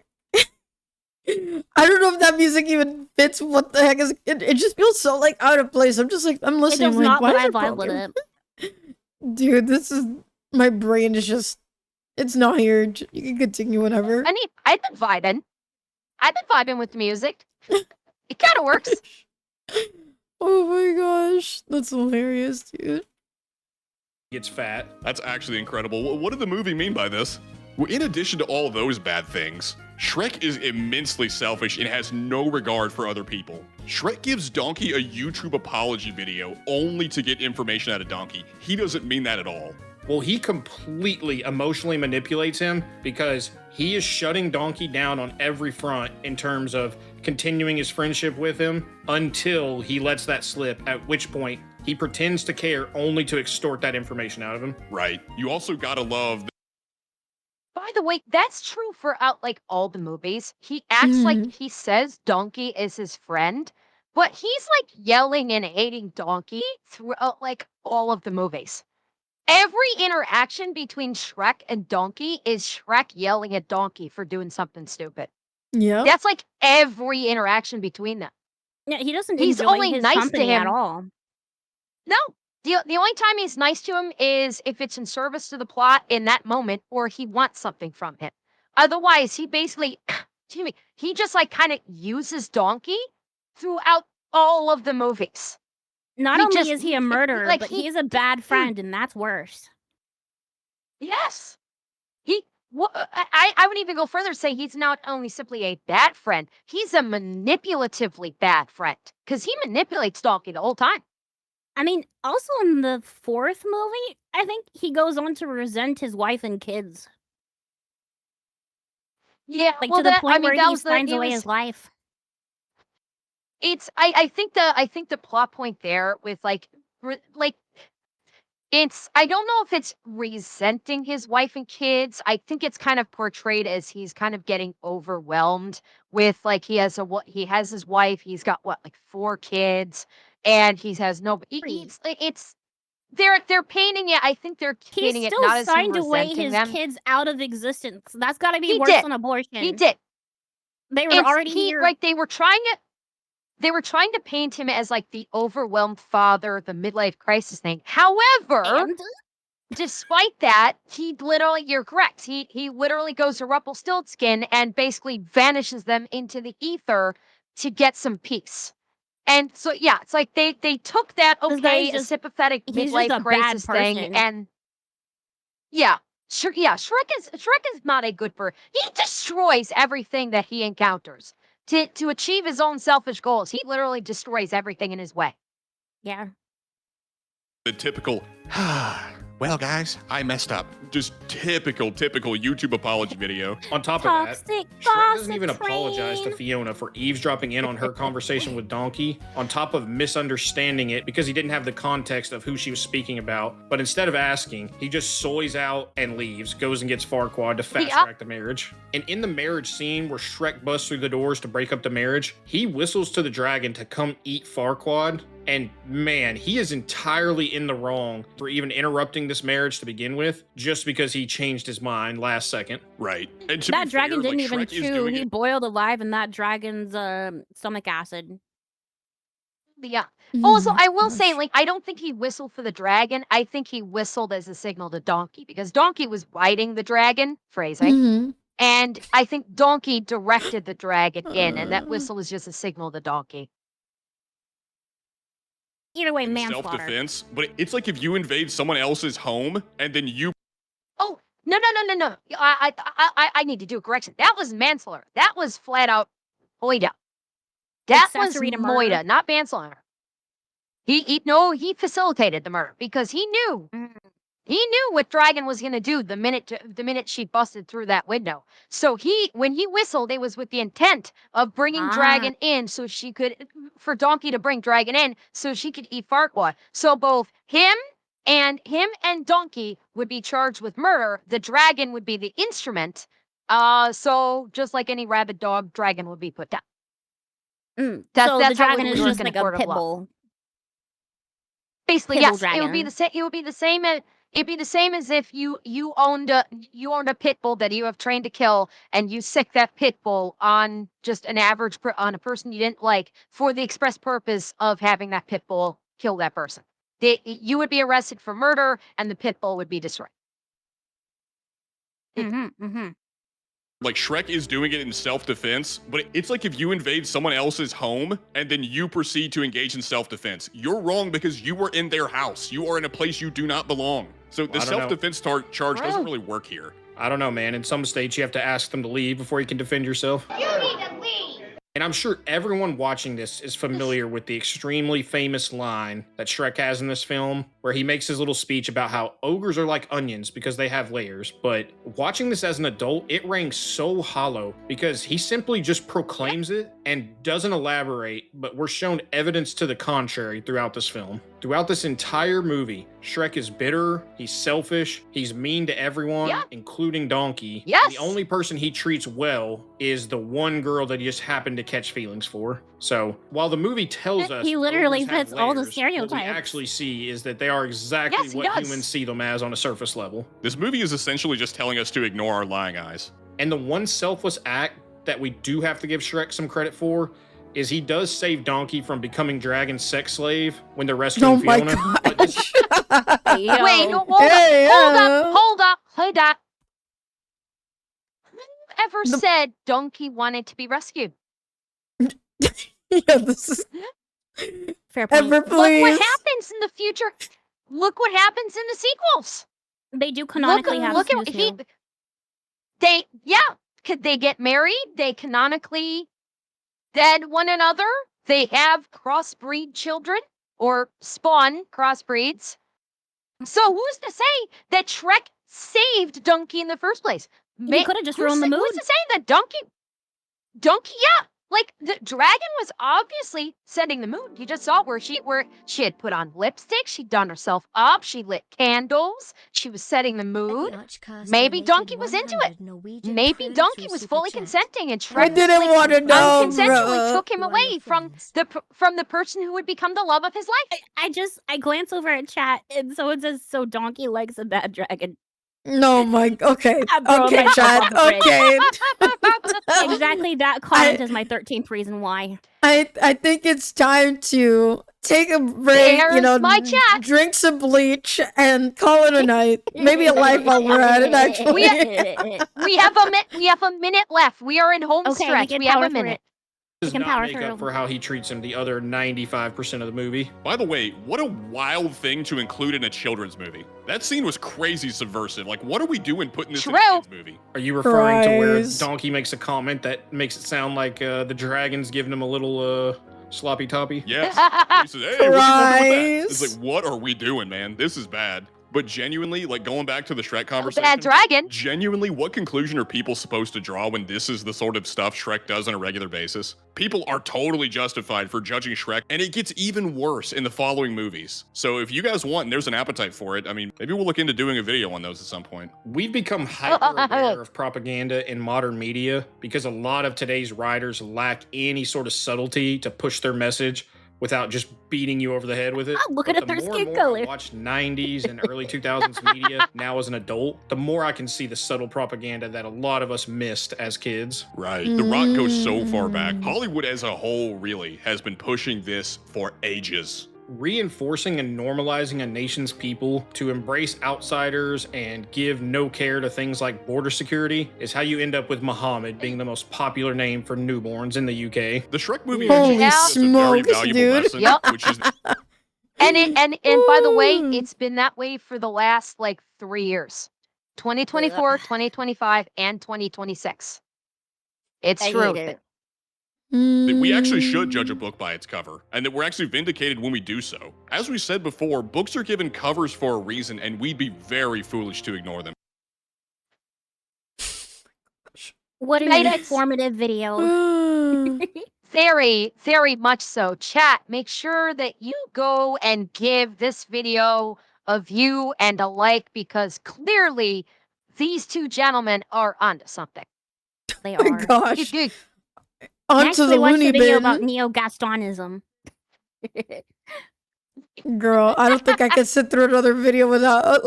I don't know if that music even fits. What the heck is it? It just feels so like out of place. I'm just like I'm It listening. does Like, not, why but is I it vibe with Pokemon? it. Dude, this is my brain is just It's not here. You can continue whenever. I mean, I've been vibing. I've been vibing with the music. It kind of works. Oh my gosh. That's hilarious, dude. Gets fat. That's actually incredible. What did the movie mean by this? Well, in addition to all those bad things, Shrek is immensely selfish and has no regard for other people. Shrek gives Donkey a YouTube apology video only to get information out of Donkey. He doesn't mean that at all. Well, he completely emotionally manipulates him because he is shutting Donkey down on every front in terms of continuing his friendship with him until he lets that slip, at which point he pretends to care only to extort that information out of him. Right. You also gotta love By the way, that's true for like all the movies. He acts like he says Donkey is his friend, but he's like yelling and hating Donkey throughout like all of the movies. Every interaction between Shrek and Donkey is Shrek yelling at Donkey for doing something stupid. Yeah. That's like every interaction between them. Yeah, he doesn't He's enjoy only his nice to company at him. all. No, the only time he's nice to him is if it's in service to the plot in that moment or he wants something from him. Otherwise, he basically, excuse me, he just like kind of uses Donkey throughout all of the movies. Not He only just- is he a murderer, like, but he- he's a bad friend, and that's worse. Yes. I would even go further and say he's not only simply a bad friend, he's a manipulatively bad friend because he manipulates Donkey the whole time. I mean, also in the fourth movie, I think he goes on to resent his wife and kids. Yeah, Like well, to the that, point I mean, where that he was the, signs it away was, his life. it's I think the plot point there with like it's I don't know if it's resenting his wife and kids. I think it's kind of portrayed as he's kind of getting overwhelmed with like he has his wife, he's got what like 4 kids and he has no it's they're painting it. I think they're He painting it still not as him signed away resenting his them. kids out of existence. That's got to be He worse did. than abortion. He did. They were It's already he here. like they were trying to paint him as like the overwhelmed father, the midlife crisis thing. However, And despite that, you're correct. He literally goes to Rumpelstiltskin and basically vanishes them into the ether to get some peace. And so yeah, it's like they took that This guy's a just- sympathetic he's just midlife a bad crisis thing person. and yeah. Sure, yeah, Shrek is not a good person. He destroys everything that he encounters. To achieve his own selfish goals, he literally destroys everything in his way. yeah. the typical, well, guys, I messed up. Just typical YouTube apology video. On top of that, Toxic Shrek doesn't even gossip apologize to train. Fiona for eavesdropping in on her conversation with Donkey, on top of misunderstanding it because he didn't have the context of who she was speaking about. But instead of asking, he just soys out and leaves, goes and gets Farquaad to fast track the marriage. And in the marriage scene where Shrek busts through the doors to break up the marriage, he whistles to the dragon to come eat Farquaad. And man, he is entirely in the wrong for even interrupting this marriage to begin with, just because he changed his mind last second. Right. And to That be dragon fair, didn't like, even Shrek is chew. doing He it- boiled alive in that dragon's stomach acid. Yeah. Oh Also, my I will say, gosh. like, I don't think he whistled for the dragon. I think he whistled as a signal to Donkey because Donkey was riding the dragon, phrasing, Mhm. and I think Donkey directed the dragon in, and that Uh. whistle was just a signal to Donkey. Either way, manslaughter. self-defense, but it's like if you invade someone else's home and then you Oh, no. I need to do a correction. That was manslaughter. That was flat out Moida. That was Accessory to murder. Moida, not manslaughter. He facilitated the murder because he knew Mm. He knew what Dragon was going to do the minute she busted through that window. So when he whistled, it was with the intent of bringing Dragon in for Donkey to bring Dragon in so she could eat Farquaad. So both him and Donkey would be charged with murder. The Dragon would be the instrument. So just like any rabid dog, Dragon would be put down. So That's the how it dragon would is work just in a like a court of pit law. bull. Basically, Pitbull yes, it would be dragon. the same. It would be the same. It'd be the same as if you owned a pit bull that you have trained to kill, and you sick that pit bull on just an average on a person you didn't like for the express purpose of having that pit bull kill that person. You would be arrested for murder, and the pit bull would be destroyed. Like, Shrek is doing it in self-defense, but it's like if you invade someone else's home and then you proceed to engage in self-defense. You're wrong because you were in their house. You are in a place you do not belong. So the I don't know. self-defense charge doesn't really work here. I don't know, man. In some states, you have to ask them to leave before you can defend yourself. You need to leave. And I'm sure everyone watching this is familiar with the extremely famous line that Shrek has in this film, where he makes his little speech about how ogres are like onions because they have layers. But watching this as an adult, it rang so hollow because he simply just proclaims it and doesn't elaborate, but we're shown evidence to the contrary throughout this film. Throughout this entire movie, Shrek is bitter, he's selfish, he's mean to everyone, including Donkey. Yes. The only person he treats well is the one girl that he just happened to catch feelings for. So, while the movie tells us He literally ogres have fits all the layers, what stereotypes. we actually see is that they are exactly Yes, he what does. humans see them as on a surface level. This movie is essentially just telling us to ignore our lying eyes. And the one selfless act that we do have to give Shrek some credit for is he does save Donkey from becoming Dragon's sex slave when they're rescuing Oh my Fiona. But this- gosh. Yo. Wait, no, Hey, hold up. Who ever The- said Donkey wanted to be rescued? Yeah, this is Fair point. Ember, Look please. what happens in the future. Look what happens in the sequels. They do canonically have look snooze at now. could they get married? They canonically dead one another. They have crossbreed children or spawn crossbreeds. So who's to say that Shrek saved Donkey in the first place? He could have just ruined the mood. Who's to say that Donkey, yeah, like the dragon was obviously setting the mood. You just saw where she had put on lipstick, she'd done herself up, she lit candles, she was setting the mood. Maybe Donkey was into it. Maybe Donkey was fully consenting, and Shrek I didn't want to know, unconsensually bro. took him away from the person who would become the love of his life. I glance over at chat and someone says, "So Donkey likes a bad dragon." No, my. Okay. I'm throwing Okay, myself Chad. off the bridge. Okay. Exactly that comment is my 13th reason why. I think it's time to take a break, There's my chat. drink some bleach, and call it a night. Maybe a life while we're at it, actually. We have a minute left. We are in home Okay, we stretch. can We have power a through minute. it. does can not power make through. up for how he treats him the other 95% of the movie. By the way, what a wild thing to include in a children's movie. That scene was crazy subversive. Like, what are we doing putting this in a True. kid's movie? Are you referring to where Christ. Donkey makes a comment that makes it sound like the dragon's giving him a little sloppy toppy? Yes. He says, hey, what do you want to do with that? It's Christ. like, what are we doing, man? This is bad. But genuinely, like, going back to the Shrek conversation. Bad dragon. Genuinely, what conclusion are people supposed to draw when this is the sort of stuff Shrek does on a regular basis? People are totally justified for judging Shrek, and it gets even worse in the following movies. So if you guys want, and there's an appetite for it, I mean, maybe we'll look into doing a video on those at some point. We've become hyper aware of propaganda in modern media because a lot of today's writers lack any sort of subtlety to push their message without just beating you over the head with it. Looking But at the their more skin and more color. I watch 90s and early 2000s media now as an adult, the more I can see the subtle propaganda that a lot of us missed as kids. Right. The Rock goes so far back. Hollywood as a whole, really, has been pushing this for ages. Reinforcing and normalizing a nation's people to embrace outsiders and give no care to things like border security is how you end up with Muhammad being the most popular name for newborns in the UK. The Shrek movie Holy actually gives us a very smokes, valuable dude. lesson, Yep. which is And by the way, Ooh. it's been that way for the last like 3 years. 2024, 2025, and 2026. It's I true. hate it. that we actually should judge a book by its cover, and that we're actually vindicated when we do so. As we said before, books are given covers for a reason, and we'd be very foolish to ignore them. What an Right, it's- informative video. Very, very much so. Chat, make sure that you go and give this video a view and a like because clearly these two gentlemen are onto something. They Oh my are. gosh. You- Onto Next, the we watched loony a video bin. about neo-Gastonism. Girl, I don't think I could sit through another video without,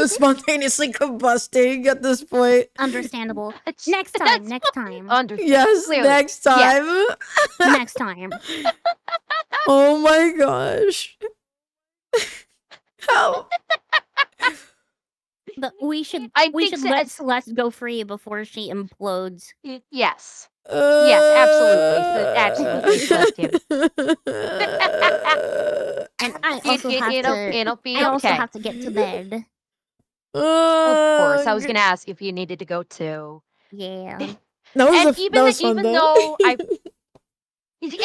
spontaneously combusting at this point. Understandable. It's- Next time, that's next time, Yes, Clearly. next time. next time. Oh my gosh. Help. We should I we think should so- let it's- Celeste go free before she implodes. Yes. Yes, absolutely. Absolutely, And I also It'll be I also okay. have to get to bed. Of course. I was gonna ask if you needed to go too. Yeah. That was, And that was fun, even though. though even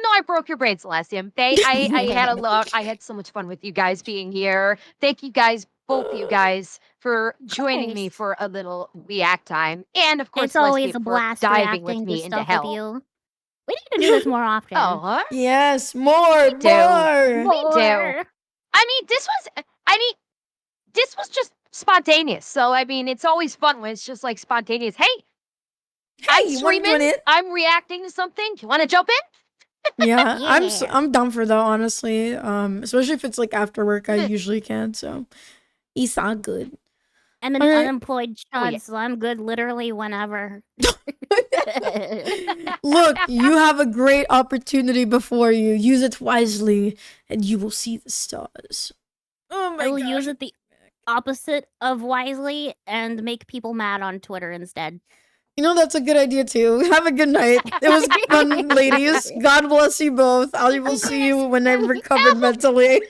though I broke your brain, Celestium, I had a lot. I had so much fun with you guys being here. Thank you guys, both of you guys, for joining me course. for a little react time, and of course, It's always Celestium a for blast diving reacting with to me into stuff hell. with you. We need to do this more often. Oh, huh? Yes, more, do. more. We do. I mean, this was just spontaneous. So I mean, it's always fun when it's just like spontaneous. Hey, I'm you wanna join streaming. in? I'm reacting to something. Do you want to jump in? Yeah, Yeah. I'm down for that, honestly. Especially if it's like after work, I usually can. So it's all good. I'm an All right. unemployed Oh, chud, yeah. so I'm good literally whenever. Look, you have a great opportunity before you. Use it wisely, and you will see the stars. Oh my I will gosh. use it the opposite of wisely and make people mad on Twitter instead. You know, that's a good idea too. Have a good night. It was fun, ladies. God bless you both. I will see you when I've recovered mentally.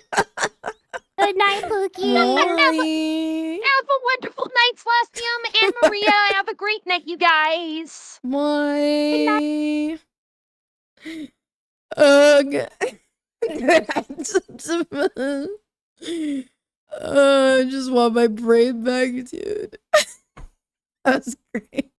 Good night, Pookie. Bye. Have a wonderful night, Celestium and Maria. Have a great night, you guys. Bye. I just want my brain back, dude. That was great.